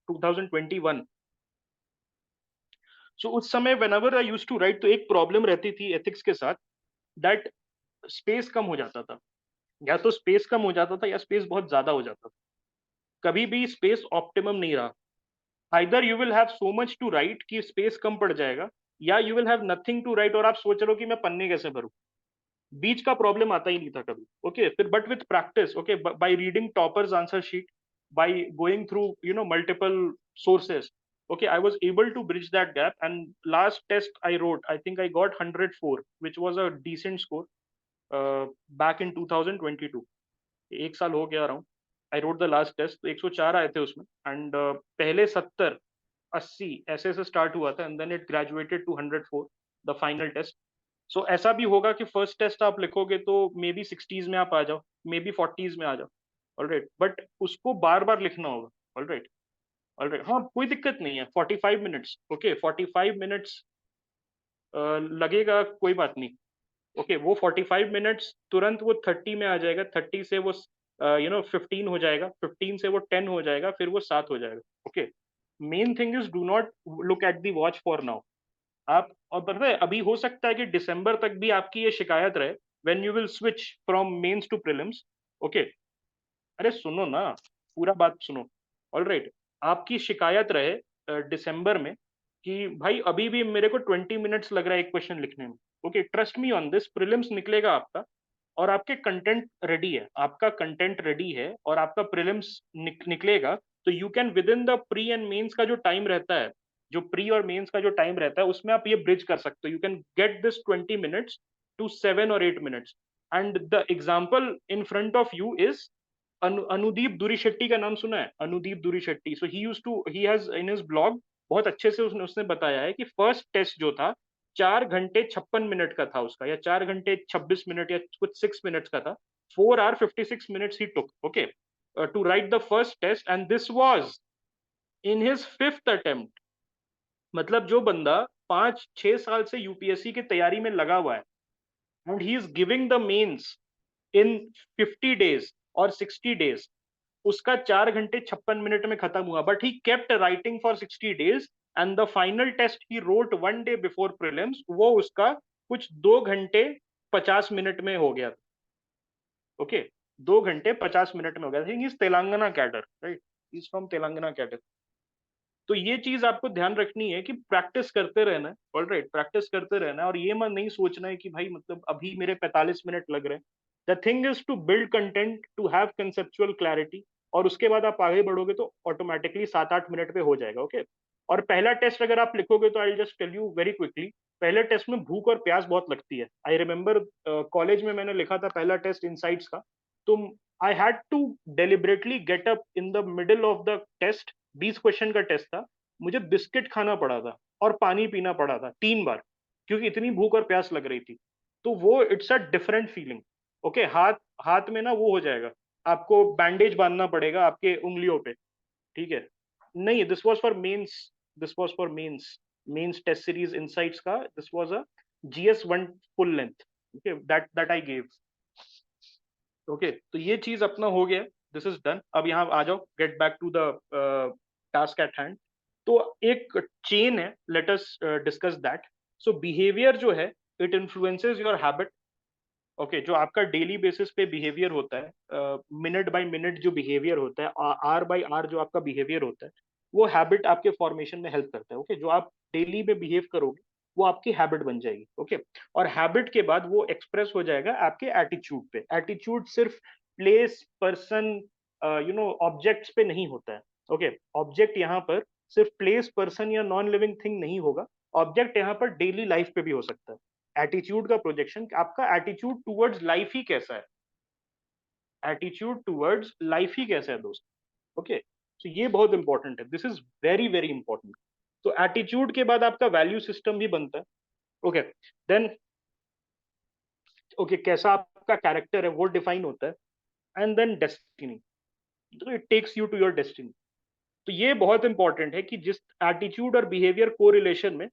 2021, सो उस समय whenever I used to write, तो एक प्रॉब्लम रहती थी एथिक्स के साथ, दैट स्पेस कम हो जाता था, या तो स्पेस कम हो जाता था या स्पेस बहुत ज्यादा हो जाता था, कभी भी स्पेस ऑप्टिमम नहीं रहा। Either you will have so much to write कि स्पेस कम पड़ जाएगा, या you will have nothing to write और आप सोच रहे हो कि मैं पन्ने कैसे भरूं। बीच का प्रॉब्लम आता ही नहीं था कभी, ओके। फिर but with practice, okay, by reading toppers answer sheet, by going through multiple sources, okay, I was able to bridge that gap, and last test I wrote, I think I got 104, which was a decent score back in 2022। एक साल हो गया रहा हूँ, I wrote the last test, तो 104 आए थे उसमें, एंड पहले 70 80 ऐसे से स्टार्ट हुआ था, and then it graduated to 104 the final test. So ऐसा भी होगा कि फर्स्ट टेस्ट आप लिखोगे तो मे बी 60s में आप आ जाओ, मे बी 40s में आ जाओ, ऑलराइट, बट उसको बार बार लिखना होगा, ऑलराइट। ऑलराइट, हाँ कोई दिक्कत नहीं है, 45 मिनट्स, ओके 45 मिनट्स लगेगा, कोई बात नहीं। ओके, वो 45 मिनट्स तुरंत वो 30 में आ जाएगा, 30 से वो 15 हो जाएगा, 15 से वो 10 हो जाएगा, फिर वो 7 हो जाएगा। Okay, main thing is do not look at the watch for now. आप, और पता है अभी हो सकता है कि दिसंबर तक भी आपकी ये शिकायत रहे, when you will switch from mains to prelims. Okay, अरे सुनो ना, पूरा बात सुनो। ऑल राइट, आपकी शिकायत रहे दिसंबर में कि भाई अभी भी मेरे को 20 मिनट्स लग रहा है एक क्वेश्चन लिखने में। Okay, trust me on this, prelims निकलेगा आपका, और आपके कंटेंट रेडी है, आपका कंटेंट रेडी है, और आपका प्रीलिम्स निकलेगा, तो you can within the pre and mains का जो टाइम रहता है, जो प्री और मेंस का जो टाइम रहता है, उसमें आप ये ब्रिज कर सकते हो। You can get this 20 minutes to 7 or 8 minutes, and the example in front of you is Anudeep Duri Shetty का नाम सुना है? Anudeep Duri Shetty, so he has in his blog बहुत अच्छे से उसने बताया है कि फर्स्ट टेस्ट जो था 4 घंटे 56 मिनट का था उसका, या 4 घंटे 26 मिनट, या कुछ 6 मिनट्स का था। 4 hour 56 minutes he took, okay, to write the first test, and this was in his fifth attempt. मतलब जो बंदा 5 6 साल से यूपीएससी की तैयारी में लगा हुआ है, and he is giving the mains in 50 days और 60 days, उसका 4 घंटे 56 मिनट में खत्म हुआ, but he kept writing for 60 days, and the final test he wrote 1 day before prelims, वो उसका कुछ 2 घंटे 50 मिनट में हो गया। ओके, 2 घंटे 50 मिनट में हो गया। Is Telangana cadre, right, is from Telangana cadre. तो ये चीज आपको ध्यान रखनी है कि प्रैक्टिस करते रहना है, ऑलराइट, प्रैक्टिस करते रहना है, और ये मत नहीं सोचना है कि भाई मतलब अभी मेरे 45 मिनट लग रहे हैं। The thing is to build content, to have conceptual clarity, और उसके बाद आप आगे बढ़ोगे तो ऑटोमेटिकली 7 8 मिनट पे हो जाएगा। ओके, और पहला टेस्ट अगर आप लिखोगे तो I just tell you very quickly, पहले टेस्ट में भूख और प्यास बहुत लगती है। आई रिमेम्बर कॉलेज में मैंने लिखा था पहला टेस्ट इनसाइट्स का, तो I had to deliberately get up in the middle of the test, 20 question का टेस्ट था, मुझे बिस्किट खाना पड़ा था और पानी पीना पड़ा था 3 बार, क्योंकि इतनी भूख और प्यास लग रही थी। तो वो it's a different feeling. Okay, हाथ हाथ में ना वो हो जाएगा, आपको बैंडेज बांधना पड़ेगा आपके उंगलियों पे, ठीक है? नहीं, this was for mains, this was for mains, mains test series Insights का, this was a GS1 full length, okay, that I gave. Okay, तो ये चीज अपना हो गया, दिस इज डन। अब यहाँ आ जाओ, get back to the task at hand. तो एक चेन है, let us discuss that. So behaviour जो है, it influences your habit. Okay, जो आपका डेली बेसिस पे बिहेवियर होता है, मिनट बाय मिनट जो बिहेवियर होता है, आर बाय आर जो आपका बिहेवियर होता है, वो हैबिट आपके फॉर्मेशन में हेल्प करता है। ओके, जो आप डेली में बिहेव करोगे वो आपकी हैबिट बन जाएगी। ओके, और हैबिट के बाद वो एक्सप्रेस हो जाएगा आपके एटीट्यूड पे। एटीट्यूड सिर्फ प्लेस, पर्सन, ऑब्जेक्ट्स पे नहीं होता है। ओके, ऑब्जेक्ट यहाँ पर सिर्फ प्लेस, पर्सन या नॉन लिविंग थिंग नहीं होगा, ऑब्जेक्ट यहाँ पर डेली लाइफ पे भी हो सकता है। एटीट्यूड का प्रोजेक्शन, आपका एटीट्यूड टुवर्ड्स लाइफ ही कैसा है, एटीट्यूड टुवर्ड्स लाइफ ही कैसा है दोस्त। ओके, तो ये बहुत इंपॉर्टेंट है, this is very very important. तो एटीट्यूड के बाद आपका वैल्यू सिस्टम भी बनता है। ओके, देन ओके, कैसा आपका कैरेक्टर है वो डिफाइन होता है, एंड देन डेस्टिनी, तो it takes you to your destiny. तो ये बहुत इंपॉर्टेंट है कि जिस एटीट्यूड और बिहेवियर को रिलेशन में,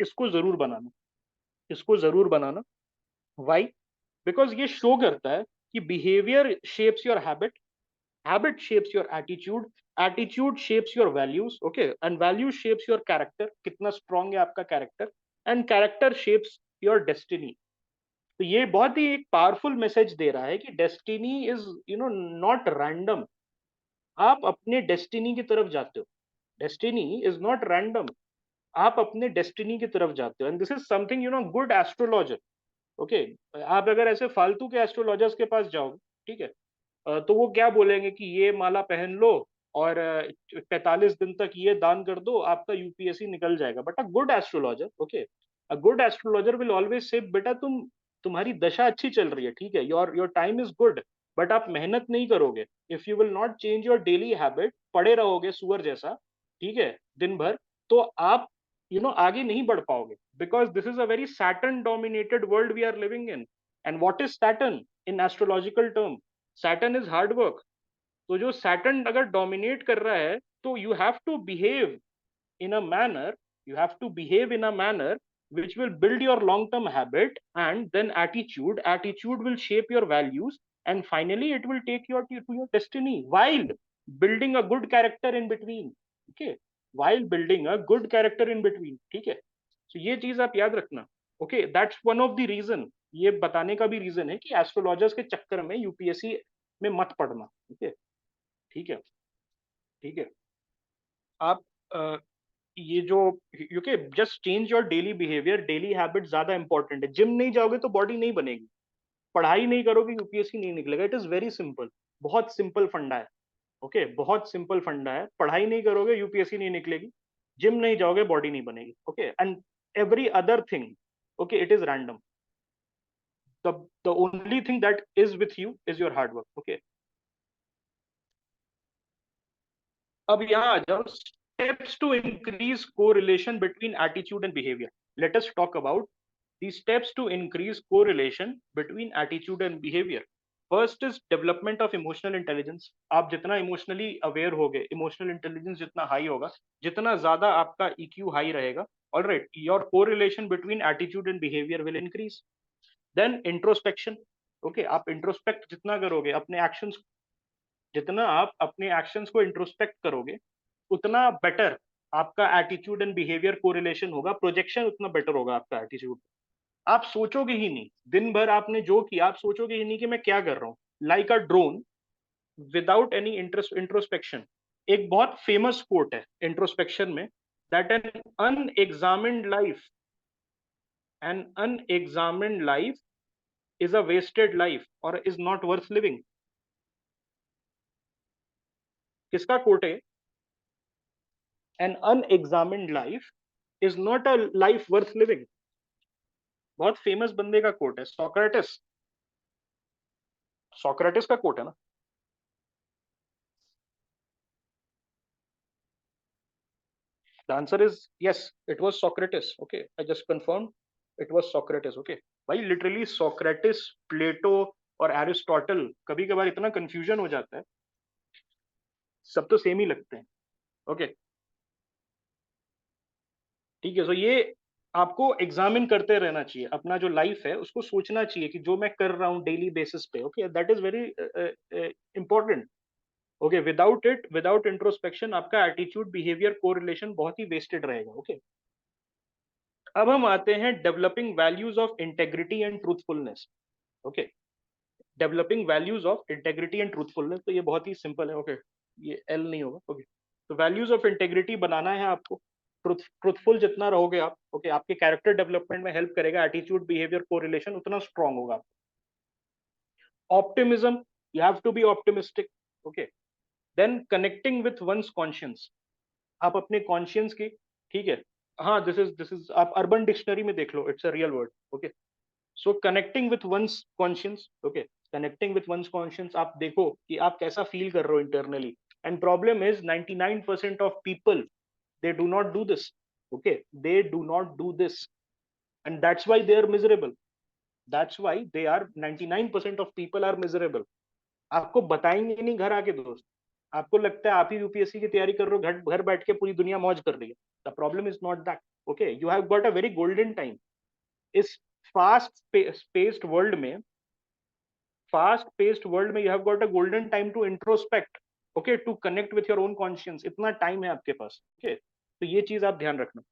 इसको जरूर बनाना, इसको जरूर बनाना। वाई? बिकॉज ये शो करता है कि behaviour shapes your habit, habit shapes your attitude shapes your values, okay, and values shapes your character, कितना strong है आपका character, and character shapes your destiny। तो ये बहुत ही एक पावरफुल मैसेज दे रहा है कि डेस्टिनी इज नॉट रैंडम, आप अपने डेस्टिनी की तरफ जाते हो, डेस्टिनी इज नॉट रैंडम, आप अपने डेस्टिनी की तरफ जाते हो, and this is something good astrologer. Okay, आप अगर ऐसे फालतू के एस्ट्रोलॉजर्स के पास जाओगे, ठीक है, तो वो क्या बोलेंगे कि ये माला पहन लो और 45 दिन तक ये दान कर दो, आपका यूपीएससी निकल जाएगा। But a good astrologer, okay, a good astrologer will always say बेटा तुम्हारी दशा अच्छी चल रही है, ठीक है, your your time is good, but आप मेहनत नहीं करोगे, if you will not change your daily habit, पड़े रहोगे सुअर जैसा, ठीक है, दिन भर, तो आप आगे नहीं बढ़ पाओगे, because this is a very Saturn dominated world we are living in. And what is Saturn in astrological term? Saturn is hard work. तो जो सैटर्न अगर डोमिनेट कर रहा है, तो you have to behave in a manner, you have to behave in a manner which will build your long term habit, and then attitude will shape your values, and finally it will take you to your destiny, while building a good character in between, okay, while building a good character in between, ठीक है। तो ये चीज आप याद रखना, okay, that's one of the reason, ये बताने का भी रीजन है कि एस्ट्रोलॉजर्स के चक्कर में यूपीएससी में मत पड़ना, ठीक है, ठीक है, ठीक है। आप ये जो क्योंकि just change your daily behaviour, daily habit ज्यादा इंपॉर्टेंट है। जिम नहीं जाओगे तो बॉडी नहीं बनेगी, पढ़ाई नहीं करोगे यूपीएससी नहीं निकलेगा। इट इज वेरी सिंपल, बहुत सिंपल फंडा है, ओके, बहुत सिंपल फंडा है। पढ़ाई नहीं करोगे यूपीएससी नहीं निकलेगी, जिम नहीं जाओगे बॉडी नहीं बनेगी, okay, and every other thing, okay, it is random. The only thing that is with you is your hard work, okay. अब यहाँ आ जाओ, steps to increase correlation between attitude and behavior. Let us talk about the steps to increase correlation between attitude and behavior. First is development of emotional intelligence. आप जितना emotionally aware होगे, emotional intelligence जितना high होगा, जितना ज्यादा आपका EQ high रहेगा, all right, your correlation between attitude and behaviour will increase. Then introspection, okay, आप इंट्रोस्पेक्ट जितना करोगे अपने एक्शंस, जितना आप अपने एक्शंस को इंट्रोस्पेक्ट करोगे, उतना बेटर आपका एटीट्यूड एंड बिहेवियर कोरिलेशन होगा, प्रोजेक्शन उतना बेटर होगा आपका एटीट्यूड। आप सोचोगे ही नहीं, दिन भर आपने जो किया आप सोचोगे ही नहीं कि मैं क्या कर रहा हूँ, like a drone without any interest introspection. एक बहुत फेमस कोट है इंट्रोस्पेक्शन में, that an unexamined life, an unexamined life is a wasted life और इज नॉट वर्थ लिविंग। किसका कोट है? An unexamined life is not a life worth living. बहुत famous बंदे का कोट है, सोक्रेटिस, सोक्रेटिस का कोट है ना। The answer is yes, it was Socrates, okay, I just confirm, it was Socrates, okay. भाई लिटरली सोक्रेटिस, प्लेटो और Aristotle, कभी कभार इतना कंफ्यूजन हो जाता है, सब तो सेम ही लगते हैं, ओके, ठीक है। तो ये आपको एग्जामिन करते रहना चाहिए अपना जो लाइफ है, उसको सोचना चाहिए कि जो मैं कर रहा हूँ डेली बेसिस पे, okay, that is very important, okay. Without it, without introspection, आपका एटीट्यूड बिहेवियर कोरिलेशन बहुत ही वेस्टेड रहेगा, ओके। अब हम आते हैं developing values of integrity and truthfulness, okay. Developing values of integrity and truthfulness, तो ये बहुत ही सिंपल है, ओके, ये एल नहीं होगा, ओके। तो वैल्यूज ऑफ इंटेग्रिटी बनाना है आपको, ट्रूथफुल जितना रहोगे आप, ओके, आपके कैरेक्टर डेवलपमेंट में हेल्प करेगा, एटीट्यूड बिहेवियर कोरिलेशन उतना स्ट्रांग होगा। Optimism, you have to be optimistic, okay. Then connecting with one's conscience, आप अपने कॉन्शियंस की, ठीक है, हाँ, दिस इज आप अर्बन डिक्शनरी में देख लो, it's a real word, okay. So connecting with one's conscience, okay, connecting with one's conscience, आप देखो कि आप कैसा फील कर रहे हो internally. And problem is 99% of people, they do not do this, okay, they do not do this, and that's why they are miserable, that's why they are 99% of people are miserable। आपको बताएंगे नहीं घर आके दोस्त, आपको लगता है आप ही यूपीएससी की तैयारी कर रहे हो, घर घर बैठ के पूरी दुनिया मौज कर रही है। The problem is not that, okay, you have got a very golden time इस फास्ट पेस्ड वर्ल्ड में, फास्ट पेस्ड वर्ल्ड में you have got a golden time to introspect, okay, to connect with your own conscience, इतना time है आपके पास, okay. तो ये चीज आप ध्यान रखना।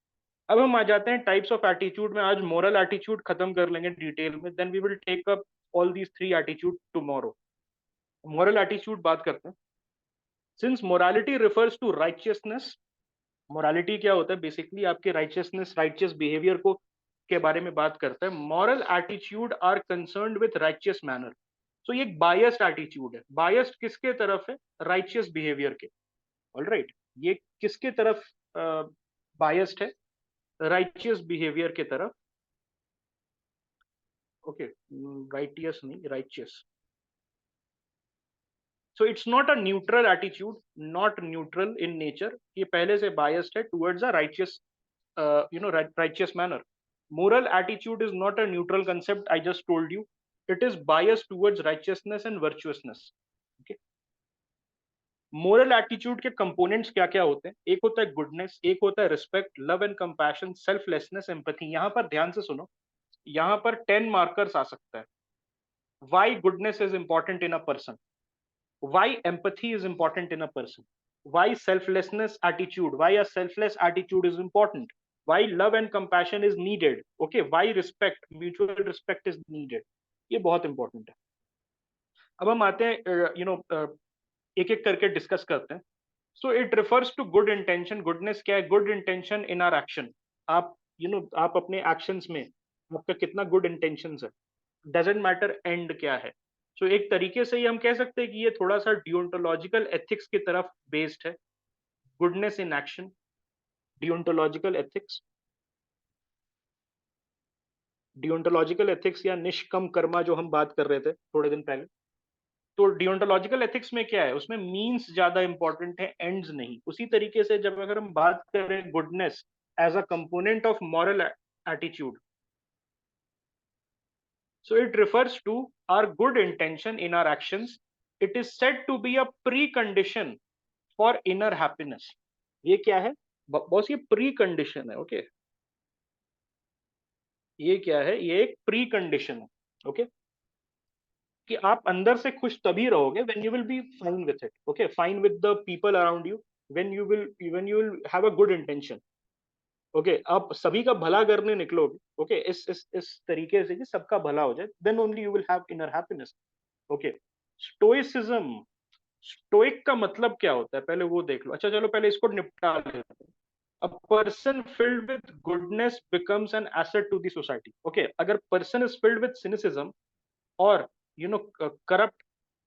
अब हम आ जाते हैं टाइप्स ऑफ एटीट्यूड में, आज मोरल एटीट्यूड खत्म कर लेंगे डिटेल में, then we will take up all these three attitude tomorrow. Moral attitude बात करते हैं। Since morality refers to righteousness, morality क्या होता है बेसिकली, आपके राइचियसनेस, राइचियस बिहेवियर को के बारे में बात करता है। Moral attitude are concerned with righteous manner. So ये एक बायस्ड एटीट्यूड है। बायस्ड किसके तरफ है? राइचियस बिहेवियर के, ऑलराइट। ये किसके तरफ बायस्ड है? राइचियस बिहेवियर के तरफ, ओके, राइटियस नहीं, righteous, so it's not a neutral attitude, not neutral in nature, ये पहले से बायस्ड है towards a righteous righteous manner. Moral attitude is not a neutral concept. I just told you, it is biased towards righteousness and virtuousness. Okay. Moral attitude के components क्या क्या होते हैं? एक होता है गुडनेस, एक होता है respect, love and compassion, selflessness, empathy. यहाँ पर ध्यान से सुनो, यहाँ पर 10 मार्कर्स आ सकता है. Why goodness is important in a person? Why empathy is important in a person? Why selflessness attitude? Why a selfless attitude is important? Why love and compassion is needed? Okay, why respect, mutual respect is needed? ये बहुत important है. अब हम आते हैं एक एक करके डिस्कस करते हैं. So it refers to good intention. Goodness क्या है? Good intention in our action. आप आप अपने एक्शंस में आपका कितना गुड इंटेंशंस है. डजेंट मैटर एंड क्या है. सो एक तरीके से ये हम कह सकते हैं कि ये थोड़ा सा डियोंटोलॉजिकल एथिक्स की तरफ बेस्ड है. Goodness in action, deontological ethics. Deontological ethics या निष्कम कर्मा जो हम बात कर रहे थे थोड़े दिन पहले, तो डियोंटोलॉजिकल एथिक्स में क्या है? उसमें मीन्स ज्यादा इंपॉर्टेंट है, एंड्स नहीं. उसी तरीके से जब अगर हम बात करें goodness as a component of moral attitude, so it refers to our good intention in our actions. It is said to be a precondition for inner happiness. ये क्या है बॉस? ये प्री कंडीशन है. ओके, ये क्या है? ये एक प्री कंडीशन है. ओके, कि आप अंदर से खुश तभी रहोगे when you will be fine with it. Okay, fine with the people around you, when you will have a good intention. Okay, आप सभी का भला करने निकलोगे. ओके, इस तरीके से कि सबका भला हो जाए, then only you will have inner happiness. Okay, stoicism. Stoic का मतलब क्या होता है पहले वो देख लो. अच्छा चलो पहले इसको निपटा लेते हैं. A person filled with goodness becomes an asset to the society. Okay, अगर person is filled with cynicism or corrupt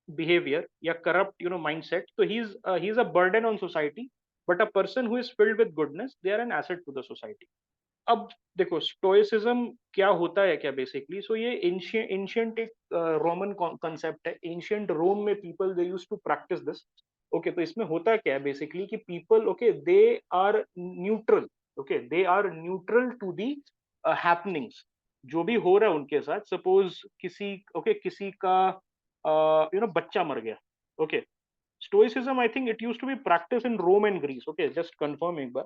behavior या corrupt mindset, so he's a burden on society. But a person who is filled with goodness, they are an asset to the society. अब देखो stoicism क्या होता है क्या basically. सो ये ancient एक Roman concept है. एंशियंट रोम में people they used to practise this. Okay, तो इसमें होता क्या है बेसिकली कि people okay they are neutral. Okay, they are neutral to the happenings जो भी हो रहा है उनके साथ. सपोज किसी का बच्चा मर गया. Okay, stoicism, I think it used to be practiced in Rome and Greece. Okay, just confirm एक बार.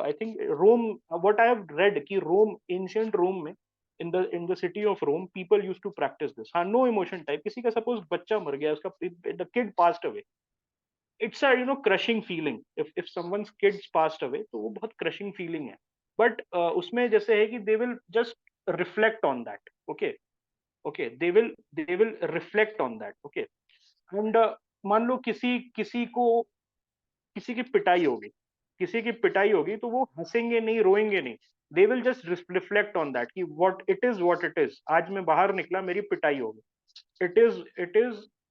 I think Rome, what I have read कि Rome, ancient Rome में in the city of Rome, people used to practice this. हाँ, no emotion type. किसी का suppose बच्चा मर गया, उसका the kid passed away. It's a crushing feeling. If someone's kids passed away, तो वो बहुत crushing feeling है. But उसमें जैसे है कि they will just reflect on that. Okay, okay, they will reflect on that. Okay, and मान लो किसी की पिटाई होगी तो वो हंसेंगे नहीं, रोएंगे नहीं. They will just reflect on that कि व्हाट इट इज. आज मैं बाहर निकला, मेरी पिटाई हो गई. It is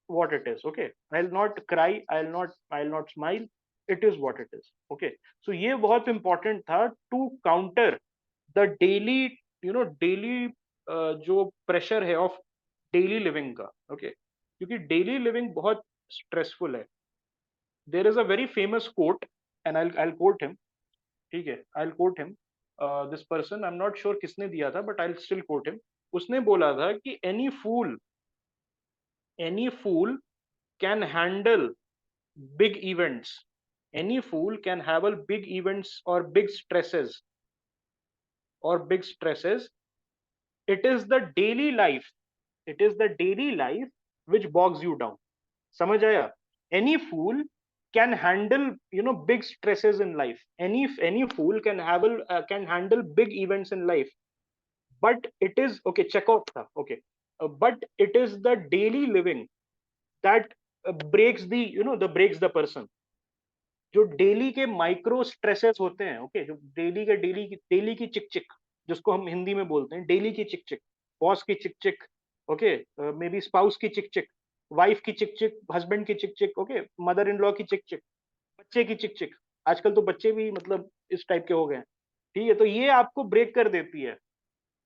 what it is. Okay, I will not cry, I will not smile. It is what it is. Okay, so ये बहुत इंपॉर्टेंट था टू काउंटर द डेली जो प्रेशर है ऑफ डेली लिविंग का. ओके, क्योंकि डेली लिविंग बहुत stressful है. There is a very famous quote and I'll quote him. ठीक है, I'll quote him. This person, I am not sure किसने दिया था, but I'll still quote him. उसने बोला था कि any fool can handle big events. Any fool can handle big events or big stresses. It is the daily life. It is the daily life which bogs you down. समझ आया? Any fool can handle big stresses in life. Any fool can handle big events in life. But it is okay. Check out tha. Okay, but it is the daily living that breaks the person. जो daily के micro stresses होते हैं. Okay, जो daily की चिक चिक, जिसको हम हिंदी में बोलते हैं डेली की चिक चिक. बॉस की चिक चिक. ओके, मे बी स्पाउस की चिक चिक, वाइफ की चिक चिक, हस्बैंड की चिक चिक. ओके, मदर इन लॉ की चिक चिक, बच्चे की चिक चिक. आजकल तो बच्चे भी मतलब इस टाइप के हो गए हैं. ठीक है, तो ये आपको ब्रेक कर देती है.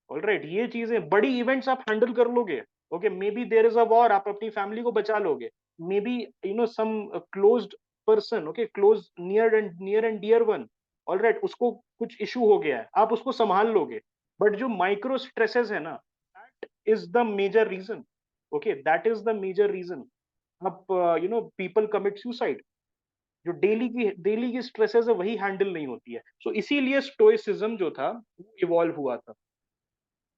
ऑलराइट, ये चीजें, बड़ी इवेंट्स आप हैंडल कर लोगे. Okay, maybe there is a war, आप अपनी फैमिली को बचा लोगे. maybe some closed person, okay, close, near and dear one, all right, उसको कुछ issue हो गया है, आप उसको संभाल लोगे, but जो micro stresses है ना, that is the major reason, okay, that is the major reason. आप people commit suicide, जो डेली की स्ट्रेसेस है वही हैंडल नहीं होती है. सो इसीलिए स्टोइसिज्म जो था वो इवॉल्व हुआ था,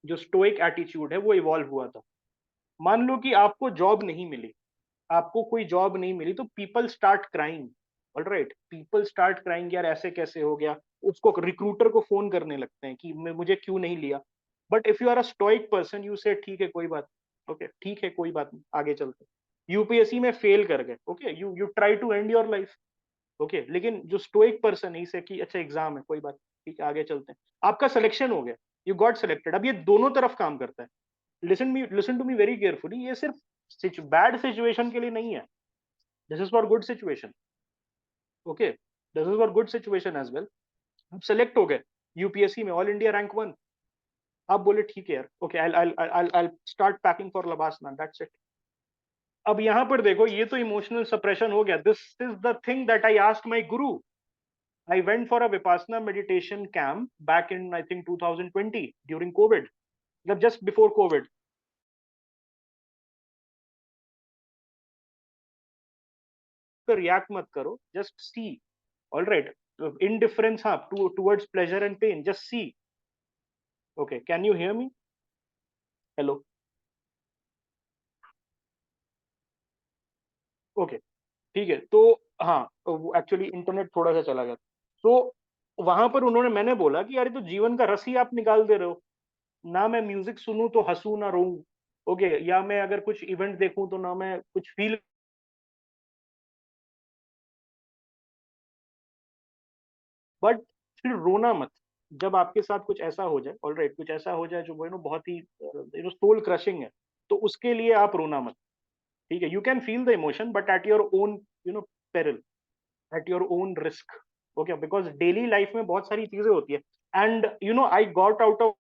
जो स्टोइक एटीट्यूड है वो इवॉल्व हुआ था. मान लो कि आपको जॉब नहीं मिली, आपको कोई जॉब नहीं मिली, तो people start crying, alright, people start crying, यार ऐसे कैसे हो गया, उसको रिक्रूटर को फोन करने लगते हैं कि मुझे क्यों नहीं लिया. But if you are a stoic person, you say ठीक है कोई बात, ओके ठीक है कोई बात नहीं, आगे चलते. यूपीएससी में फेल कर गए, okay, you try to end your life, okay, लेकिन जो स्टोइक पर्सन है इसे कि अच्छा एग्जाम है कोई बात, ठीक है आगे चलते हैं, आपका सिलेक्शन हो गया, यू गॉट सिलेक्टेड. अब ये दोनों तरफ काम करता है. Listen to me very carefully, ये सिर्फ बैड सिचुएशन के लिए नहीं है, this is for good situation, okay, this is for good situation as well. आप सेलेक्ट हो गए यूपीएससी में, ऑल इंडिया रैंक 1, आप बोले ठीक है यार, okay, I start packing for LBSNAA, that's it. अब यहां पर देखो, ये तो इमोशनल सप्रेशन हो गया. This is the thing that I asked my Guru. I went for a Vipassana meditation camp back in, I think, 2020 during COVID, like just before COVID. तो react मत करो, just see, all right. Indifference हाँ, towards pleasure and pain, just see. Okay, can you hear me? Hello. Okay, ठीक है. तो हाँ, actually internet थोड़ा सा चला गया. तो वहां पर मैंने बोला कि यार ये तो जीवन का रस ही आप निकाल दे रहे हो. ना मैं म्यूजिक सुनूं तो हंसू ना रोऊं, ओके, या मैं अगर कुछ इवेंट देखूं तो ना मैं कुछ फील, बट फिर रोना मत. जब आपके साथ कुछ ऐसा हो जाए, ऑलराइट, कुछ ऐसा हो जाए जो बहुत ही सोल क्रशिंग है, तो उसके लिए आप रोना मत, ठीक है. You can feel the emotion but at your own peril, at your own risk, okay, because daily life में बहुत सारी चीजें होती है. And I got out of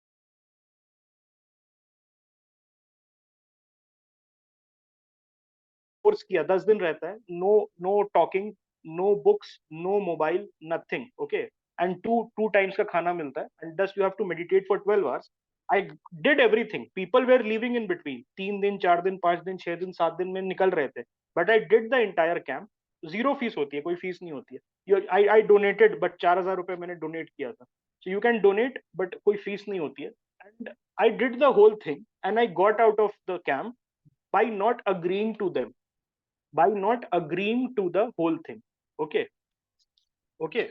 course किया, 10 दिन रहता है, no no talking, no books, no mobile, nothing, okay, and two times का खाना मिलता है, and thus you have to meditate for 12 hours. I did everything, people were living in between, 3 दिन, 4 दिन, 5 दिन, 6 दिन, 7 दिन में निकल रहे थे, but I did the entire camp. Zero fees होती है, कोई फीस नहीं होती है. आई डोनेटेड, बट 4,000 रुपए मैंने डोनेट किया था. So you can donate, but कोई फीस नहीं होती है. And I did the whole thing and I got out of the camp by not agreeing to them, by not agreeing to the whole thing, okay, okay.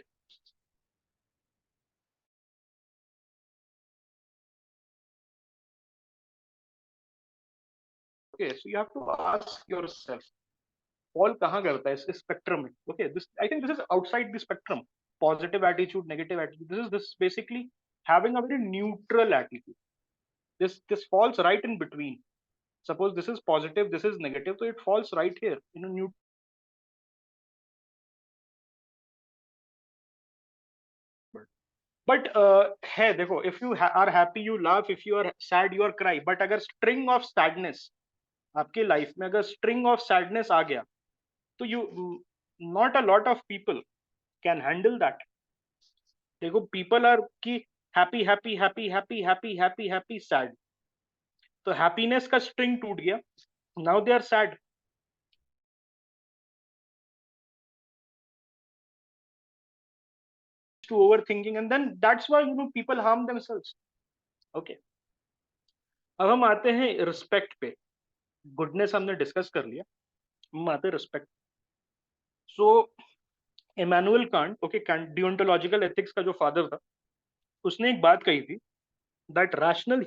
Okay, so you have to ask yourself, fall kahan karta hai is spectrum mein, okay, this, I think this is outside the spectrum. Positive attitude, negative attitude, this basically having a very neutral attitude. This falls right in between. Suppose this is positive, this is negative, so it falls right here in a neutral. But है, देखो, if you are happy you laugh, if you are sad you are cry, but अगर string of sadness आपके लाइफ में, अगर string of sadness आ गया, तो you, not a lot of people can handle that. देखो, पीपल आर की happy happy happy happy happy happy happy sad, तो हैप्पीनेस का स्ट्रिंग टूट गया, now they are sad. To overthinking, and then that's why people harm themselves, okay. अब हम आते हैं रिस्पेक्ट पे. गुडनेस हमने डिस्कस कर लिया, हम आते हैं रिस्पेक्ट. सो इमैनुअल कांट, ओके, डियोंटोलॉजिकल एथिक्स का जो फादर था, उसने एक बात कही थी, that rational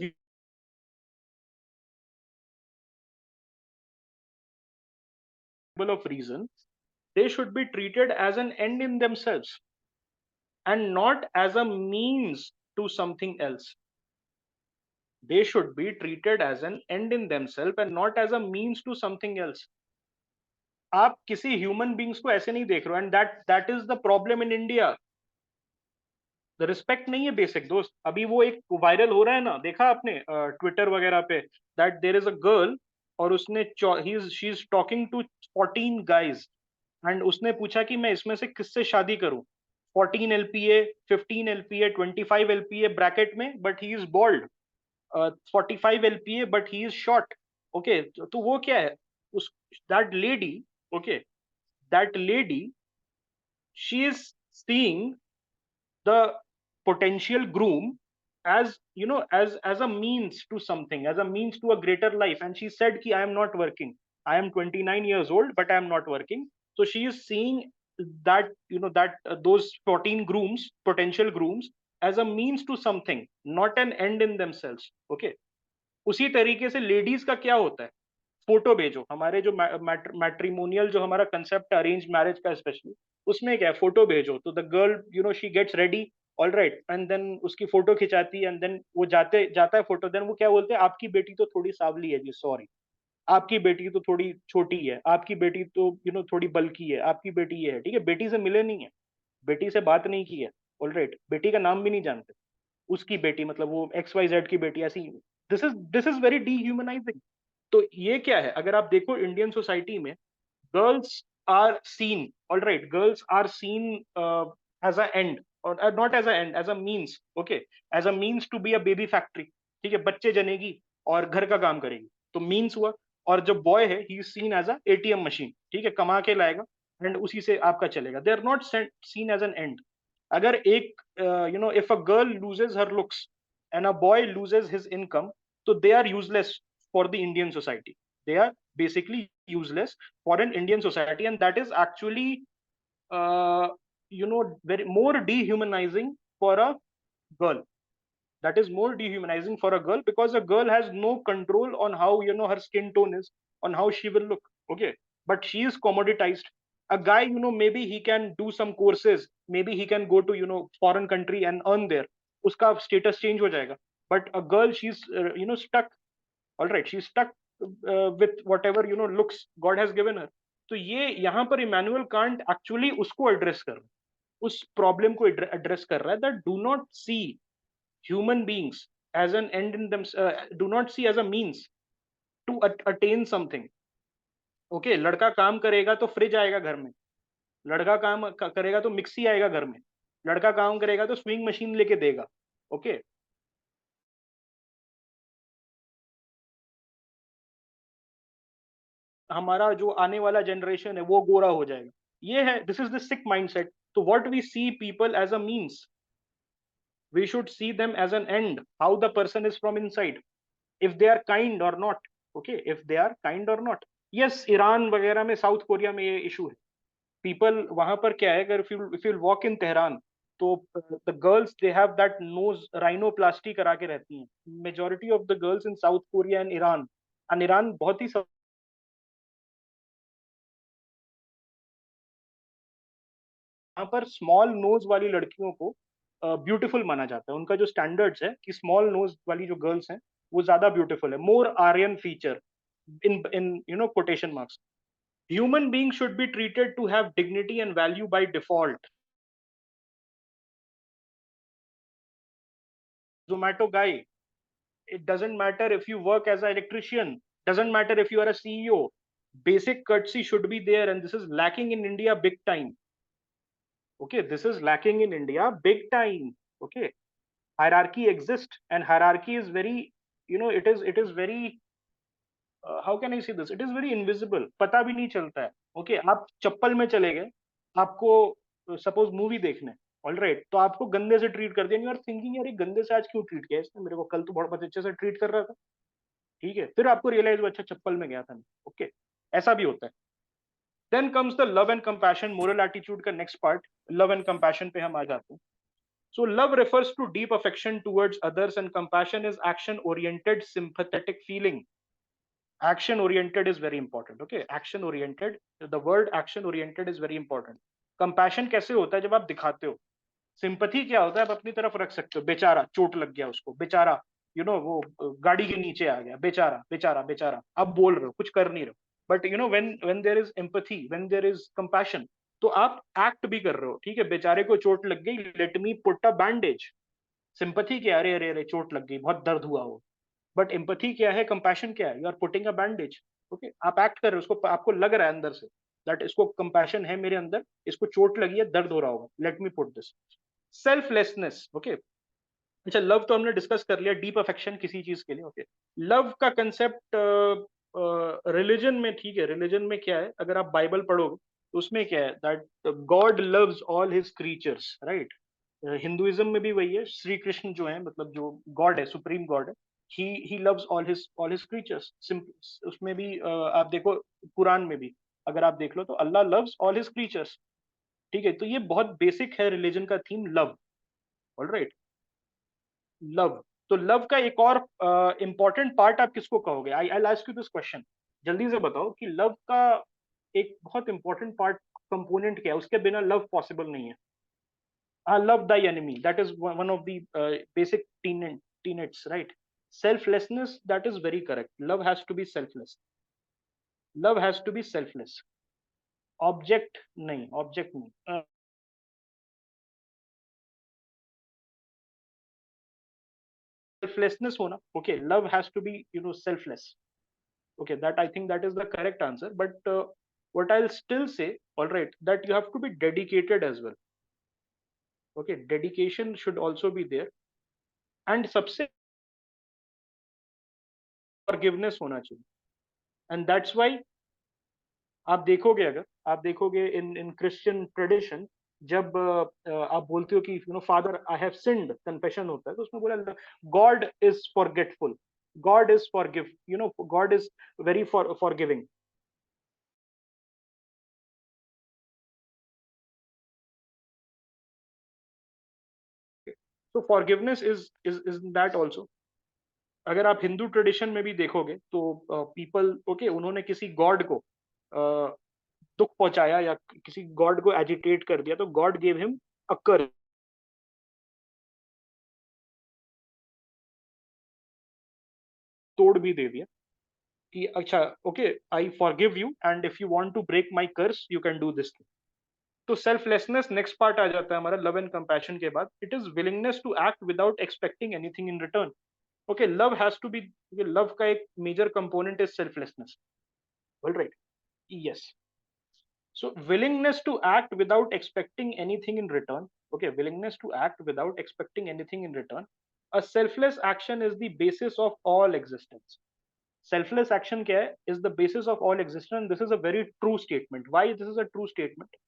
of reason, they should be treated as an end in themselves and not as a means to something else. They should be treated as an end in themselves and not as a means to something else. आप किसी human beings को ऐसे नहीं देख रहे हो, and that is the problem in India. The respect नहीं है बेसिक, दोस्त. अभी वो एक वायरल हो रहा है ना, देखा आपने ट्विटर वगैरह पे, that there is a girl और उसने she is talking to 14 guys, and उसने पूछा कि मैं इसमें से किससे शादी करूं, 14 एलपीए, 15 एलपीए, 25 एलपीए ब्रैकेट में, but he is bald, 45 LPA but he is short. Okay, तो वो क्या है, उस that lady, okay, that lady, she is seeing the potential groom as, as a means to something, as a means to a greater life, and she said ki I am not working, I am 29 years old but I am not working. So she is seeing that, those 14 grooms, potential grooms, as a means to something, not an end in themselves. Okay, उसी तरीके से ladies का क्या होता है, photo भेजो, हमारे जो मैट्रिमोनियल जो हमारा कंसेप्ट अरेंज मैरिज का स्पेशली, उसमें क्या है, फोटो भेजो तो the girl, she gets ready, all right, and then उसकी फोटो खिंचाती है, एंड देन वो जाता है फोटो, देन वो क्या बोलते हैं, आपकी बेटी तो थोड़ी सांवली है जी, सॉरी, आपकी बेटी तो थोड़ी छोटी है, आपकी बेटी तो थोड़ी बल्की है, आपकी बेटी ये है, ठीक है, बेटी से मिले नहीं है, बेटी से बात नहीं की है, ऑल राइट, बेटी का नाम भी नहीं जानते, उसकी बेटी मतलब वो XYZ की बेटी ऐसी, दिस इज वेरी डीह्यूमनाइजिंग। तो ये क्या है, अगर आप देखो इंडियन सोसाइटी में, girls are seen, all right, girls are seen as a end, और not as a end, as a means, okay, as a means to be a baby factory, ठीक है, बच्चे जनेगी और घर का काम करेगी, तो मीन्स हुआ। और जो बॉय है, he is seen as a ATM machine, ठीक है, कमा के लाएगा एंड उसी से आपका चलेगा, they are not seen as an end. अगर एक, if a girl loses her looks and a boy loses his income, तो they are useless for the Indian society. They are basically useless for an Indian society, and that is actually, uh, very more dehumanizing for a girl. That is more dehumanizing for a girl, because a girl has no control on how, her skin tone is, on how she will look. Okay, but she is commoditized. A guy, maybe he can do some courses, maybe he can go to, foreign country and earn there, uska status change ho jayega. But a girl, she's, stuck, all right, she stuck with whatever looks God has given her. तो ये यहाँ पर Immanuel Kant actually उसको address कर रहा है, उस problem को एड्रेस कर रहा है, that do not see human beings as an end in them, do not see as a means to attain something. Okay, लड़का काम करेगा तो फ्रिज आएगा घर में, लड़का काम करेगा तो मिक्सी आएगा घर में, लड़का काम करेगा तो स्विंग मशीन लेके देगा। ओके, हमारा जो आने वाला जनरेशन है वो गोरा हो जाएगा, ये है, this is the sick mindset. तो what we see people as a means, we should see them as an end, how the person is from inside, if they are kind और not. Okay, if they are kind और not. Yes, Iran वगैरह में, south Korea में ये issue है, people वहां पर क्या है, अगर if you walk in Tehran, तो the girls they have that nose rhinoplasty करा के रहती हैं, majority of the girls in South Korea and Iran बहुत ही, यहाँ पर स्मॉल नोज वाली लड़कियों को ब्यूटीफुल माना जाता है, उनका जो स्टैंडर्ड्स है कि स्मॉल नोज वाली जो गर्ल्स हैं वो ज्यादा ब्यूटीफुल है, more Aryan feature, in quotation marks. Human being should be treated to have dignity and value by default. Zomato guy, it doesn't matter if you work as an electrician, doesn't matter if you are a CEO, basic courtesy should be there, and this is lacking in India big time. Okay, this is lacking in India big time. Okay, hierarchy exists, and hierarchy is very, it is very, how can I say this, it is very invisible, पता भी नहीं चलता है। Okay, आप चप्पल में चले गए, आपको सपोज मूवी देखने, ऑल राइट, तो आपको गंदे से ट्रीट कर दिया, यू आर थिंकिंग यार ये गंदे से आज क्यों ट्रीट किया इसने मेरे को, कल तो बहुत अच्छे से ट्रीट कर रहा था, ठीक है, फिर आपको रियलाइज हुआ अच्छा चप्पल में गया था मैं। ओके, ऐसा भी होता है। Then comes the love and compassion, moral attitude का next part, love and compassion पे हम आ जाते हैं। So love refers to deep affection towards others, and compassion is action-oriented, sympathetic feeling. Action-oriented is very important. Okay, action-oriented. The word action-oriented is very important. Compassion कैसे होता है, जब आप दिखाते हो। सिंपथी क्या होता है, आप अपनी तरफ रख सकते हो, बेचारा चोट लग गया उसको, बेचारा वो गाड़ी के नीचे आ गया, बेचारा बेचारा बेचारा, आप बोल रहे हो, कुछ कर नहीं रहे हो, but when there is empathy, when there is compassion, तो आप एक्ट भी कर रहे हो, ठीक है, बेचारे को चोट लग गई, let me put a bandage. Sympathy क्या, अरे अरे अरे चोट लग गई, बहुत दर्द हुआ हो, बट एम्पथी क्या है, कंपैशन क्या है, you are putting a bandage. Okay, आप एक्ट कर रहे हो, उसको आपको लग रहा है अंदर से दैट इसको कंपैशन है मेरे अंदर, इसको चोट लगी है, दर्द हो रहा होगा, let me put this. Selflessness, okay. अच्छा, लव तो हमने डिस्कस कर लिया, डीप अफेक्शन किसी चीज के लिए, ओके। लव का कंसेप्ट रिलीजन में, ठीक है, रिलीजन में क्या है, अगर आप बाइबल पढ़ोगे तो उसमें क्या है, that God loves all his creatures, right. Hinduism में भी वही है, श्री कृष्ण जो है, मतलब जो गॉड है, सुप्रीम गॉड है, he loves all his creatures. उसमें भी आप देखो, कुरान में भी अगर आप देख लो तो Allah loves all his creatures. ठीक है, तो ये बहुत बेसिक है रिलीजन का थीम, लव। Alright, love. तो लव का एक और इंपॉर्टेंट पार्ट आप किसको कहोगे? I I ask you this question, जल्दी से बताओ कि लव का एक बहुत इंपॉर्टेंट पार्ट, कंपोनेंट क्या है, उसके बिना लव पॉसिबल नहीं है। Love thy enemy, that is one of the basic tenets, right? Selflessness, that is very correct, love has to be selfless, love has to be selfless, object नहीं, object नहीं, selflessness होना, okay, love has to be selfless, okay, that I think that is the correct answer, but what I'll still say, all right, that you have to be dedicated as well, okay, dedication should also be there, and सबसे forgiveness होना चाहिए, and that's why आप देखोगे, अगर आप देखोगे इन Christian tradition, जब आप बोलते हो कि father I have sinned, confession होता है, तो उसमें बोला God is forgetful, God is forgive, God is very forgiving. तो फॉरगिवनेस इज दैट ऑल्सो। अगर आप हिंदू ट्रेडिशन में भी देखोगे तो पीपल, ओके, उन्होंने किसी गॉड को दुख पहुंचाया या किसी गॉड को एजिटेट कर दिया, तो God gave him a curse, तोड़ भी दे दिया कि अच्छा, okay, I forgive you, and if you want to break my curse you can do this. तो सेल्फलेसनेस नेक्स्ट पार्ट आ जाता है हमारा लव एंड कंपैशन के बाद, it is willingness to act without expecting anything in return. Okay, love has to be, love का एक major component is selflessness, alright, yes. So willingness to act without expecting anything in return. Okay, willingness to act without expecting anything in return. A selfless action is the basis of all existence. Selfless action क्या है? Is the basis of all existence. This is a very true statement. Why this is a true statement?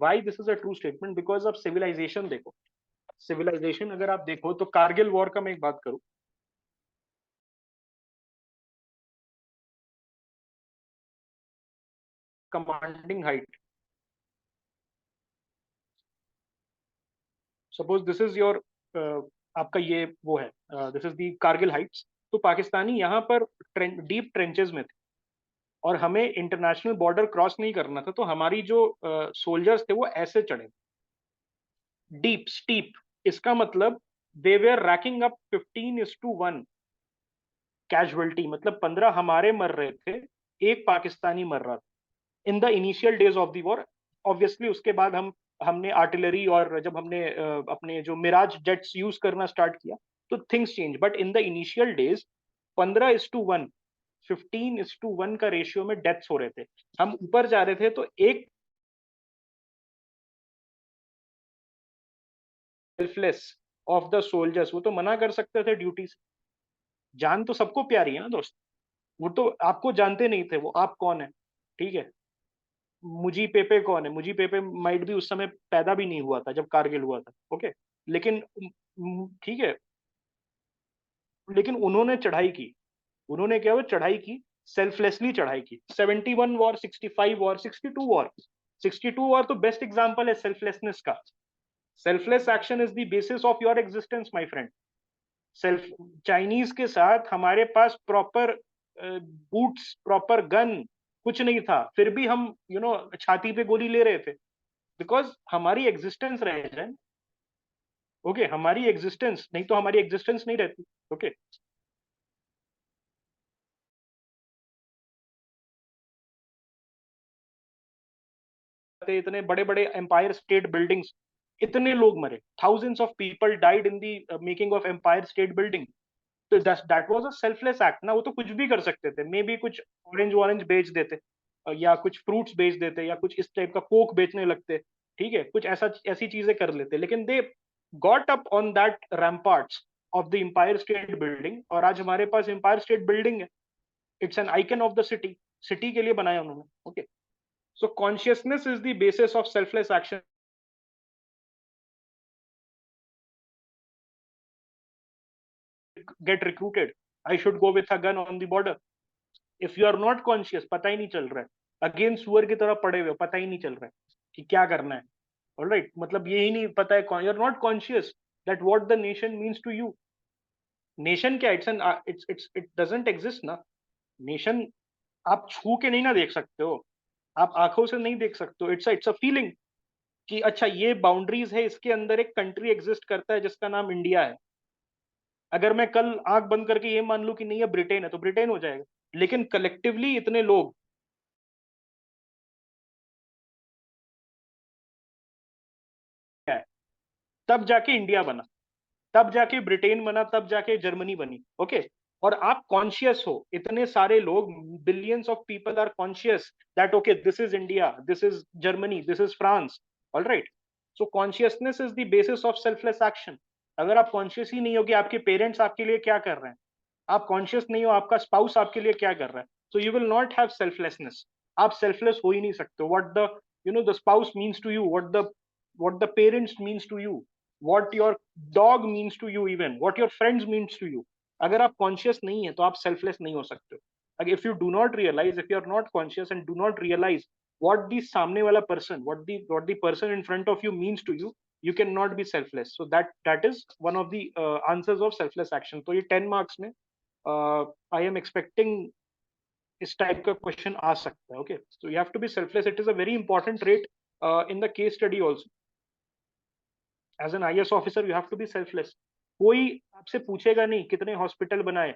Why this is a true statement? Because of civilization देखो. Civilization अगर आप देखो तो Kargil war का मैं एक बात करूं, commanding height, suppose this is your, आपका ये वो है, this is the Kargil Heights, तो पाकिस्तानी यहाँ पर डीप ट्रेंचेस में थे और हमें इंटरनेशनल बॉर्डर क्रॉस नहीं करना था, तो हमारी जो सोल्जर्स थे वो ऐसे चढ़े, डीप स्टीप। इसका मतलब they were ranking up 15:1 casualty, मतलब 15 हमारे मर रहे थे, एक पाकिस्तानी मर रहा था in the initial days of the war. Obviously उसके बाद हमने आर्टिलरी और जब हमने अपने जो मिराज जेट्स यूज करना स्टार्ट किया तो things change, but in the initial days 15:1, 15:1 का रेशियो में डेथ्स हो रहे थे। हम ऊपर जा रहे थे तो एक सेल्फलेस ऑफ द सोल्जर्स, वो तो मना कर सकते थे ड्यूटी से। जान तो सबको प्यारी है ना दोस्त, वो तो आपको जानते नहीं थे वो आप कौन है, ठीक है। मुजी पेपे कौन है? मुजी पेपे माइट भी उस समय पैदा भी नहीं हुआ था जब कारगिल हुआ था, ओके। लेकिन ठीक है, लेकिन उन्होंने चढ़ाई की, उन्होंने क्या, वो चढ़ाई की, सेल्फलेसली चढ़ाई की। 71 वॉर, 65 वॉर, 62 वॉर, 62 वॉर तो बेस्ट एग्जांपल है सेल्फलेसनेस का। Selfless action is the basis of your existence my friend. Self, Chinese के साथ हमारे पास प्रॉपर बूट्स, प्रॉपर गन कुछ नहीं था, फिर भी हम छाती पे गोली ले रहे थे, बिकॉज हमारी एग्जिस्टेंस रह जाए, ओके, हमारी एग्जिस्टेंस, नहीं तो हमारी एग्जिस्टेंस नहीं रहती, ओके। इतने बड़े बड़े एम्पायर स्टेट बिल्डिंग्स, इतने लोग मरे, thousands of people died in the making of Empire State Building, तो that was a selfless act ना, वो तो कुछ भी कर सकते थे, मे बी कुछ ऑरेंज ऑरेंज बेच देते, या कुछ फ्रूट्स बेच देते, या कुछ इस टाइप का कोक बेचने लगते, ठीक है, कुछ ऐसा ऐसी चीजें कर लेते, लेकिन they got up on that ramparts of the Empire State Building, और आज हमारे पास एम्पायर स्टेट बिल्डिंग है। It's an icon of the city, city के लिए बनाया उन्होंने। Okay, so consciousness is the basis of selfless action. Get recruited, I should go with a gun on the border. If you are not conscious, पता ही नहीं चल रहा है, अगेन सुअर की तरह पड़े हुए, पता ही नहीं चल रहा है कि क्या करना है। ऑलराइट, मतलब यही नहीं पता है, you are not conscious that what the nation means to you. Nation क्या, it's an it doesn't exist ना। नेशन आप छू के नहीं ना देख सकते हो, आप आंखों से नहीं देख सकते हो, इट्स अ फीलिंग कि अच्छा ये बाउंड्रीज है, इसके अंदर एक कंट्री एग्जिस्ट करता है जिसका नाम इंडिया है। अगर मैं कल आंख बंद करके ये मान लूं कि नहीं ये ब्रिटेन है, तो ब्रिटेन हो जाएगा, लेकिन कलेक्टिवली इतने लोग क्या है, तब जाके इंडिया बना, तब जाके ब्रिटेन बना, तब जाके जर्मनी बनी। ओके, और आप कॉन्शियस हो, इतने सारे लोग, billions of people are conscious that okay this is India, this is Germany, this is France. All right, so consciousness is the basis of selfless action. अगर आप कॉन्शियस ही नहीं हो कि आपके पेरेंट्स आपके लिए क्या कर रहे हैं, आप कॉन्शियस नहीं हो आपका स्पाउस आपके लिए क्या कर रहा है, so you will not have selflessness। आप सेल्फलेस हो ही नहीं सकते। what the the spouse means to you, what the parents means to you, what your dog means to you, even what your friends means to you, अगर आप conscious नहीं है तो आप सेल्फलेस नहीं हो सकते। अगर if you do not realize, if you are not conscious and do not realize what the सामने वाला person, what the person in front of you means to you, you cannot be selfless। so that is one of the answers of selfless action। तो ये 10 marks में I am expecting इस type का question आ सकता है। Okay, so you have to be selfless, it is a very important trait in the case study also. As an IAS officer you have to be selfless. कोई आपसे पूछेगा नहीं कितने हॉस्पिटल बनाए,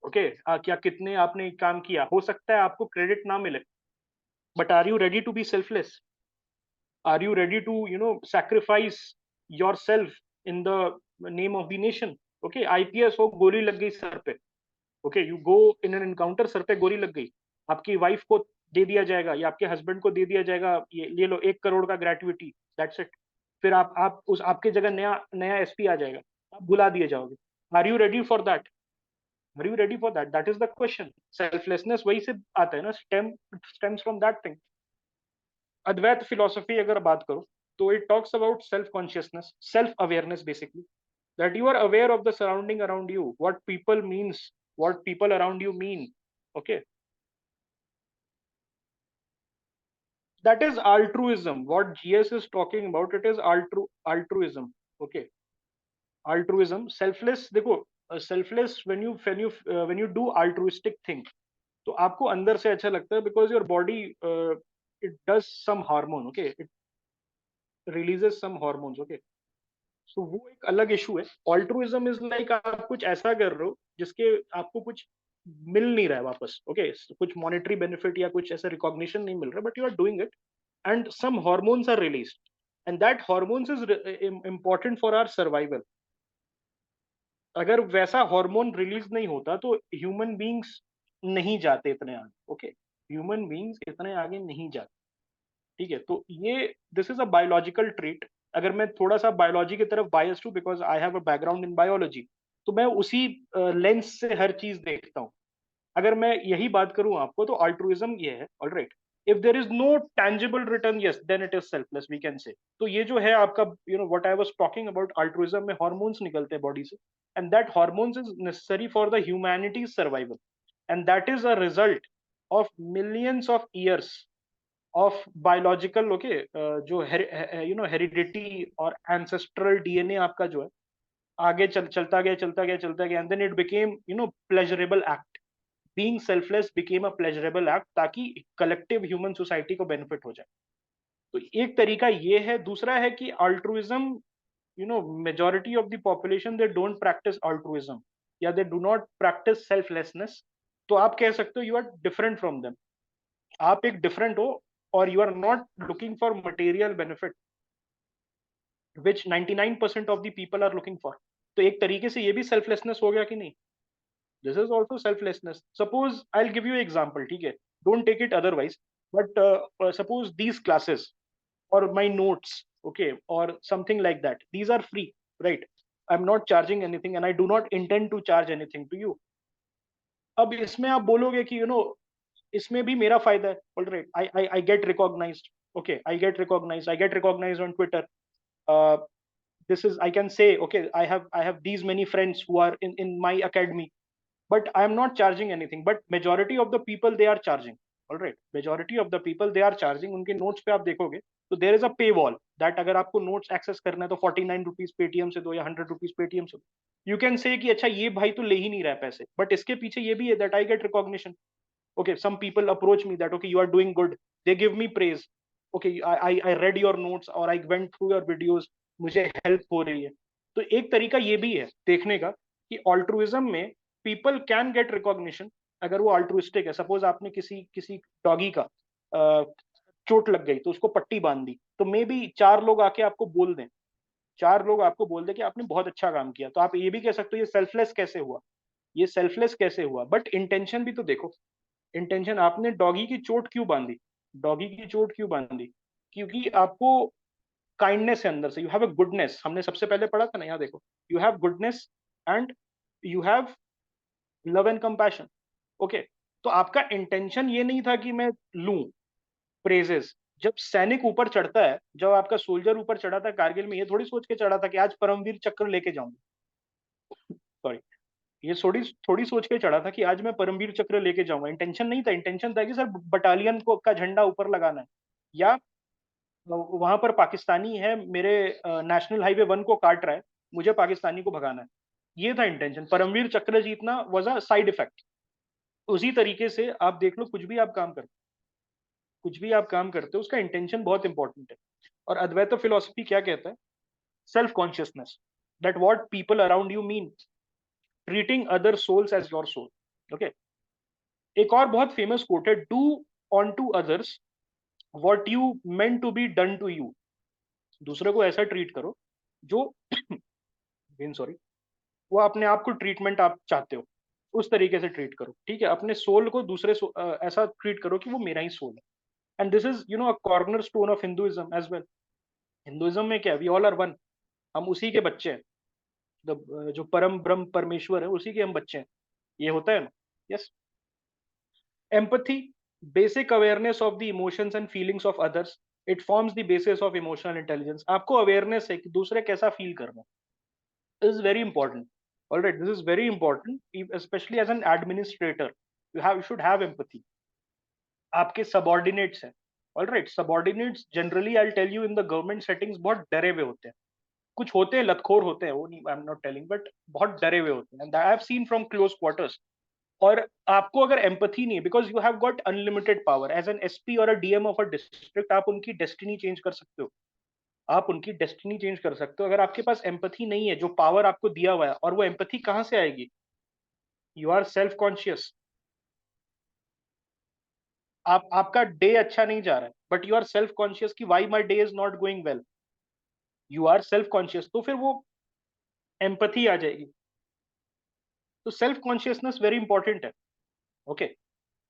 ओके क्या कितने आपने काम किया, हो सकता है आपको क्रेडिट ना मिले, but are you ready to be selfless? Are you ready to sacrifice yourself in the name of the nation? Okay, IPS हो, गोली लग गई सर पे, okay you go in an encounter, sir पे गोली लग गई, आपकी वाइफ को दे दिया जाएगा या आपके हस्बैंड को दे दिया जाएगा, ये ले लो 1 करोड़ का ग्रेट्युटी, दैट्स इट। फिर आप उस आपके जगह नया नया एसपी आ जाएगा, आप बुला दिए जाओगे। Are you ready for that? Are you ready for that? That is the question. Selflessness वही से आता है ना, stems from that thing. Advaita philosophy अगर बात करो तो it talks about self consciousness, self awareness basically, that you are aware of the surrounding around you, what people means, what people around you mean। Okay, that is altruism, what GS is talking about, it is altruism। Okay, altruism, selfless, देखो selfless, when you do altruistic thing, तो आपको अंदर से अच्छा लगता है, because your body it does some hormone, okay, it releases some hormones। Okay, तो वो एक अलग इशू है। ऑल्ट्रुइज्म इज लाइक आप कुछ ऐसा कर रहे हो जिसके आपको कुछ मिल नहीं रहा है वापस, ओके कुछ मॉनेटरी बेनिफिट या कुछ ऐसा रिकॉग्निशन नहीं मिल रहा, but you are doing it and some hormones are released, and that hormones is important for our survival. अगर वैसा हार्मोन रिलीज नहीं होता तो ह्यूमन बींग्स नहीं जाते इतने आगे। ओके, ह्यूमन बींग्स इतने आगे नहीं जाते। ठीक है, तो ये this is a biological treat. अगर मैं थोड़ा सा बायोलॉजी की तरफ बायस्ड हूँ because I have a background in biology, तो मैं उसी लेंस से हर चीज देखता हूँ। अगर मैं यही बात करूं आपको तो अल्ट्रुइज्म ये है। Alright, if there is no tangible return, yes then it is selfless, we can say. तो ये जो है आपका what I was talking about, altruism में हार्मोन्स निकलते हैं बॉडी से, and that hormones is necessary for the humanity's survival, and that is a result of millions of years of biological, okay जो हेरिडिटी और एंसेस्ट्रल डीएनए आपका जो है आगे चलता गया and then it became pleasurable act. Being selfless became a pleasurable act ताकि collective human society को बेनिफिट हो जाए। तो एक तरीका ये है। दूसरा है कि altruism, majority of the population they don't practice altruism या they do not practice selflessness. तो आप कह सकते हो you are different from them, आप एक डिफरेंट हो, और you are not looking for material benefit which 99% of the people are looking for। तो एक तरीके से ये भी सेल्फलेसनेस हो गया कि नहीं? This is also selflessness. Suppose I will give you example, ठीक है, don't take it otherwise, but suppose these classes or my notes, okay, or something like that, these are free, right? I'm not charging anything and I do not intend to charge anything to you. अब इसमें आप बोलोगे कि इसमें भी मेरा फायदा है. All right, I get recognized, okay, I get recognized on Twitter. This is, I can say, okay, I have these many friends who are in my academy, but I am not charging anything. But majority of the people, they are charging. All right, majority of the people, they are charging. उनके notes पे आप देखोगे तो there is अ पे wall that अगर आपको notes access करना है तो 49 रुपीज पेटीएम से दो या 100 रुपीज पेटीएम से दो. यू कैन से कि अच्छा ये भाई तो ले ही नहीं रहा है पैसे, बट इसके पीछे ये भी है that I get recognition. Okay, some people approach me that okay, you are doing good, they give me praise. Okay, I read your notes or I went through your videos, मुझे help हो रही है. तो एक तरीका ये भी है देखने का कि ऑल्ट्रुइज्म में पीपल कैन गेट रिकॉग्निशन अगर वो ऑल्ट्रुइस्टिक है. सपोज आपने किसी किसी डॉगी का चोट लग गई तो उसको पट्टी बांध दी, तो मे बी 4 लोग आके आपको बोल दें, 4 लोग आपको बोल दें कि आपने बहुत अच्छा काम किया, तो आप ये भी कह सकते हो ये सेल्फलेस कैसे हुआ, ये सेल्फलेस कैसे हुआ. बट इंटेंशन भी तो देखो. इंटेंशन, आपने डॉगी की चोट क्यों बांधी, डॉगी की चोट क्यों बांधी? क्योंकि आपको काइंडनेस है अंदर से, यू हैव अ गुडनेस. हमने सबसे पहले पढ़ा था ना, यहाँ देखो, you have goodness and you have love and compassion. Okay, तो आपका इंटेंशन ये नहीं था कि मैं लूं प्रेजेस. जब सैनिक ऊपर चढ़ता है, जब आपका सोल्जर ऊपर चढ़ा था कारगिल में, ये थोड़ी सोच के चढ़ा था कि आज परमवीर चक्र लेके जाऊंगा. सॉरी, ये थोड़ी थोड़ी सोच के चढ़ा था कि आज मैं परमवीर चक्र लेके जाऊंगा. इंटेंशन नहीं था. इंटेंशन था कि सर बटालियन को का झंडा ऊपर लगाना है, या वहां पर पाकिस्तानी है मेरे नेशनल हाईवे 1 को काट रहा है, मुझे पाकिस्तानी को भगाना है. ये था इंटेंशन. परमवीर चक्र जीतना वाज अ साइड इफेक्ट. उसी तरीके से आप देख लो, कुछ भी आप काम करते, कुछ भी आप काम करते हो, उसका इंटेंशन बहुत इंपॉर्टेंट है. और अद्वैत फिलोसफी क्या कहता है? Self consciousness, that what people around you mean, treating other souls as your soul. Okay, एक और बहुत फेमस कोट है, do unto others what you meant to be done to you. दूसरे को ऐसा ट्रीट करो जो सॉरी, वो अपने आप को ट्रीटमेंट आप चाहते हो उस तरीके से ट्रीट करो. ठीक है, अपने सोल को ऐसा ट्रीट करो कि वो मेरा ही सोल है. And this is a corner stone of Hinduism as well. Hinduism में क्या है? We all are one. हम उसी के बच्चे हैं. जो परम ब्रह्म परमेश्वर है, उसी के हम बच्चे हैं. ये होता है ना. Yes. Empathy, basic awareness of the emotions and feelings of others. It forms the basis of emotional intelligence. आपको awareness है कि दूसरे कैसा feel कर रहे हैं. This is very important. All right, this is very important, especially as an administrator. You should have empathy. आपके subordinates हैं. All right, subordinates generally I'll tell you in the government settings बहुत डरे हुए होते हैं. कुछ होते हैं लतखोर होते हैं, वो नहीं, I'm not telling, but बहुत डरे हुए होते हैं. And I have seen from close quarters. और आपको अगर एम्पथी नहीं है, because you have got unlimited power as an SP और a DM of a district, आप उनकी डेस्टिनी चेंज कर सकते हो. आप उनकी डेस्टिनी चेंज कर सकते हो. अगर आपके पास एम्पथी नहीं है, जो पावर आपको दिया हुआ है, और वो एम्पथी कहां से आएगी? You are self conscious. आपका डे अच्छा नहीं जा रहा है, but you are self conscious कि why my day is not going well. You are self conscious, तो फिर वो एम्पथी आ जाएगी. तो सेल्फ कॉन्शियसनेस वेरी इंपॉर्टेंट है. ओके,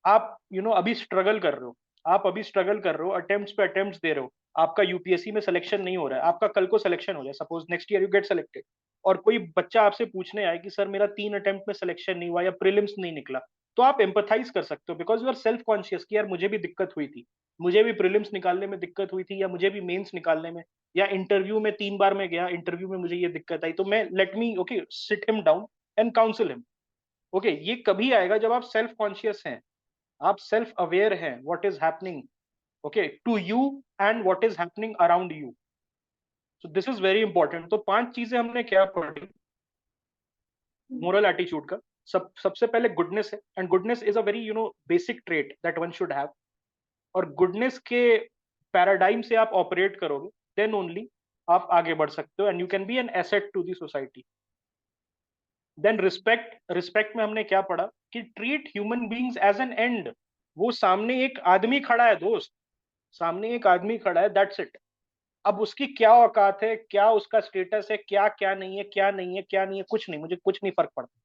आप अभी स्ट्रगल कर रहे हो, आप अभी स्ट्रगल कर रहे हो, अटेम्प्ट्स पे अटेम्प्ट्स दे रहे हो, आपका यूपीएससी में सिलेक्शन नहीं हो रहा है, आपका कल को सिलेक्शन हो जाए, suppose next year you get selected, और कोई बच्चा आपसे पूछने आए कि सर मेरा 3 अटेम्प्ट में सिलेक्शन नहीं हुआ या प्रीलिम्स नहीं निकला, तो आप एम्पथाइज कर सकते हो, because you are self conscious कि यार मुझे भी दिक्कत हुई थी, मुझे भी प्रीलिम्स निकालने में दिक्कत हुई थी, या मुझे भी मेंस निकालने में, या इंटरव्यू में 3 बार मैं गया, इंटरव्यू में मुझे ये दिक्कत आई, तो मैं let me okay sit him down and counsel him. Okay, ये कभी आएगा जब आप सेल्फ कॉन्शियस हैं, आप सेल्फ अवेयर हैं what is happening okay to you and what is happening around you. So this is very important. तो 5 चीजें हमने क्या पढ़ी मोरल एटीट्यूड का? सबसे पहले गुडनेस है, and goodness is a very basic trait that one should have. और गुडनेस के पैराडाइम से आप ऑपरेट करोगे, देन ओनली आप आगे बढ़ सकते हो, and you can be an asset to the society. Then respect. Respect में हमने क्या पढ़ा कि treat human beings as an end. वो सामने एक आदमी खड़ा है दोस्त, सामने एक आदमी खड़ा है, दैट्स इट. अब उसकी क्या औकात है, क्या उसका स्टेटस है, क्या क्या नहीं है, क्या नहीं है, क्या नहीं है, कुछ नहीं, मुझे कुछ नहीं फर्क पड़ता.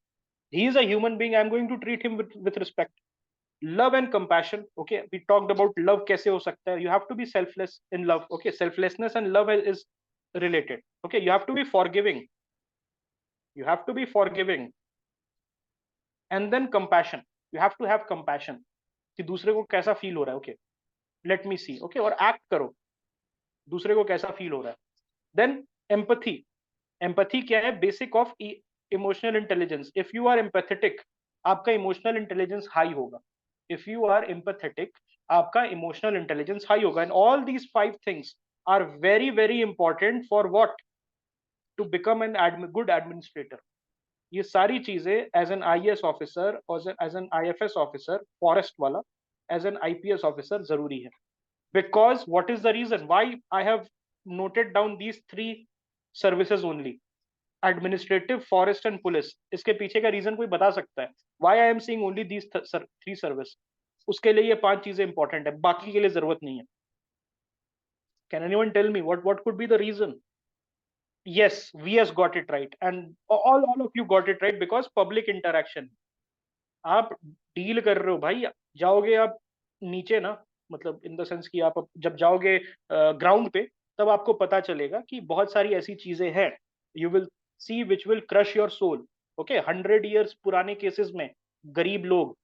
He is a human being, I am going to treat him with respect. Love and compassion. Okay, we talked about love कैसे हो सकता है. You have to be selfless in love. Okay, selflessness and love is related. Okay, you have to be forgiving. You have to be forgiving. And then compassion. You have to have compassion. कि दूसरे को कैसा feel हो रहा है. Okay, let me सी. Okay, और act करो, दूसरे को कैसा फील हो रहा है. Then empathy. एम्पथी क्या है? Basic of emotional intelligence. If you are empathetic, आपका इमोशनल इंटेलिजेंस हाई होगा. इफ यू आर एम्पैथेटिक, आपका इमोशनल इंटेलिजेंस हाई होगा. And all these 5 things are very very important for what? To become an good administrator. ये सारी चीजें as an IAS officer और as an IFS officer, forest वाला, as an IPS officer जरूरी है. Because what is the reason why I have noted down these 3 services only? Administrative, forest and police. इसके पीछे का रीजन कोई बता सकता है? Why I am seeing only these 3 service? उसके लिए ये 5 चीजें इंपॉर्टेंट है, बाकी के लिए जरूरत नहीं है. Can anyone tell me what could be the reason? Yes, we has got it right, and all of you got it right because public interaction. आप डील कर रहे हो भाई, जाओगे आप नीचे ना, मतलब इन द सेंस कि आप जब जाओगे ग्राउंड पे, तब आपको पता चलेगा कि बहुत सारी ऐसी चीजें हैं. You will see which will crush your soul. Okay, 100 years पुराने केसेस में गरीब लोग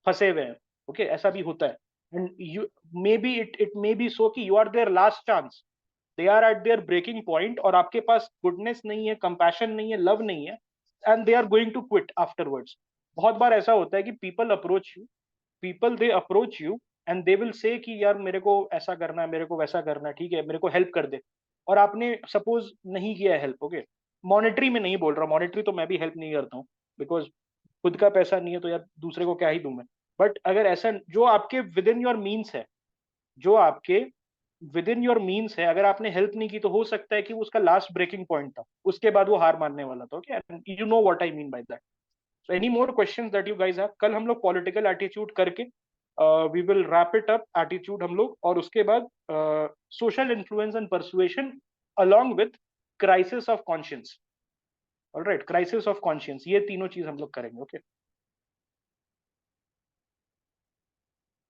फंसे हुए हैं. ओके, ऐसा भी होता है. And you may be it may be so कि you are their last chance. They are at their breaking point और आपके पास गुडनेस नहीं है, कंपैशन नहीं है, लव नहीं है, and they are going to quit afterwards. बहुत बार ऐसा होता है कि people they approach you and they will say कि यार मेरे को ऐसा करना है, मेरे को वैसा करना है, ठीक है, मेरे को हेल्प कर दे. और आपने सपोज नहीं किया हेल्प. ओके, मॉनेटरी में नहीं बोल रहा, मॉनेटरी तो मैं भी हेल्प नहीं करता हूँ, बिकॉज खुद का पैसा नहीं है तो यार दूसरे को क्या ही दूं मैं. बट अगर ऐसा जो आपके विद इन योर मीन्स है, जो आपके विद इन योर मीन्स है, अगर आपने हेल्प नहीं की तो हो सकता है कि उसका लास्ट ब्रेकिंग पॉइंट था, उसके बाद वो हार मानने वाला था. Okay, you know what I mean by that. So any more questions that you guys have? कल हम लोग पॉलिटिकल एटीट्यूड करके we will wrap it up attitude हम लोग, और उसके बाद social influence and persuasion along with crisis of conscience. Alright, crisis of conscience, ये तीनों चीज हम लोग करेंगे. ओके.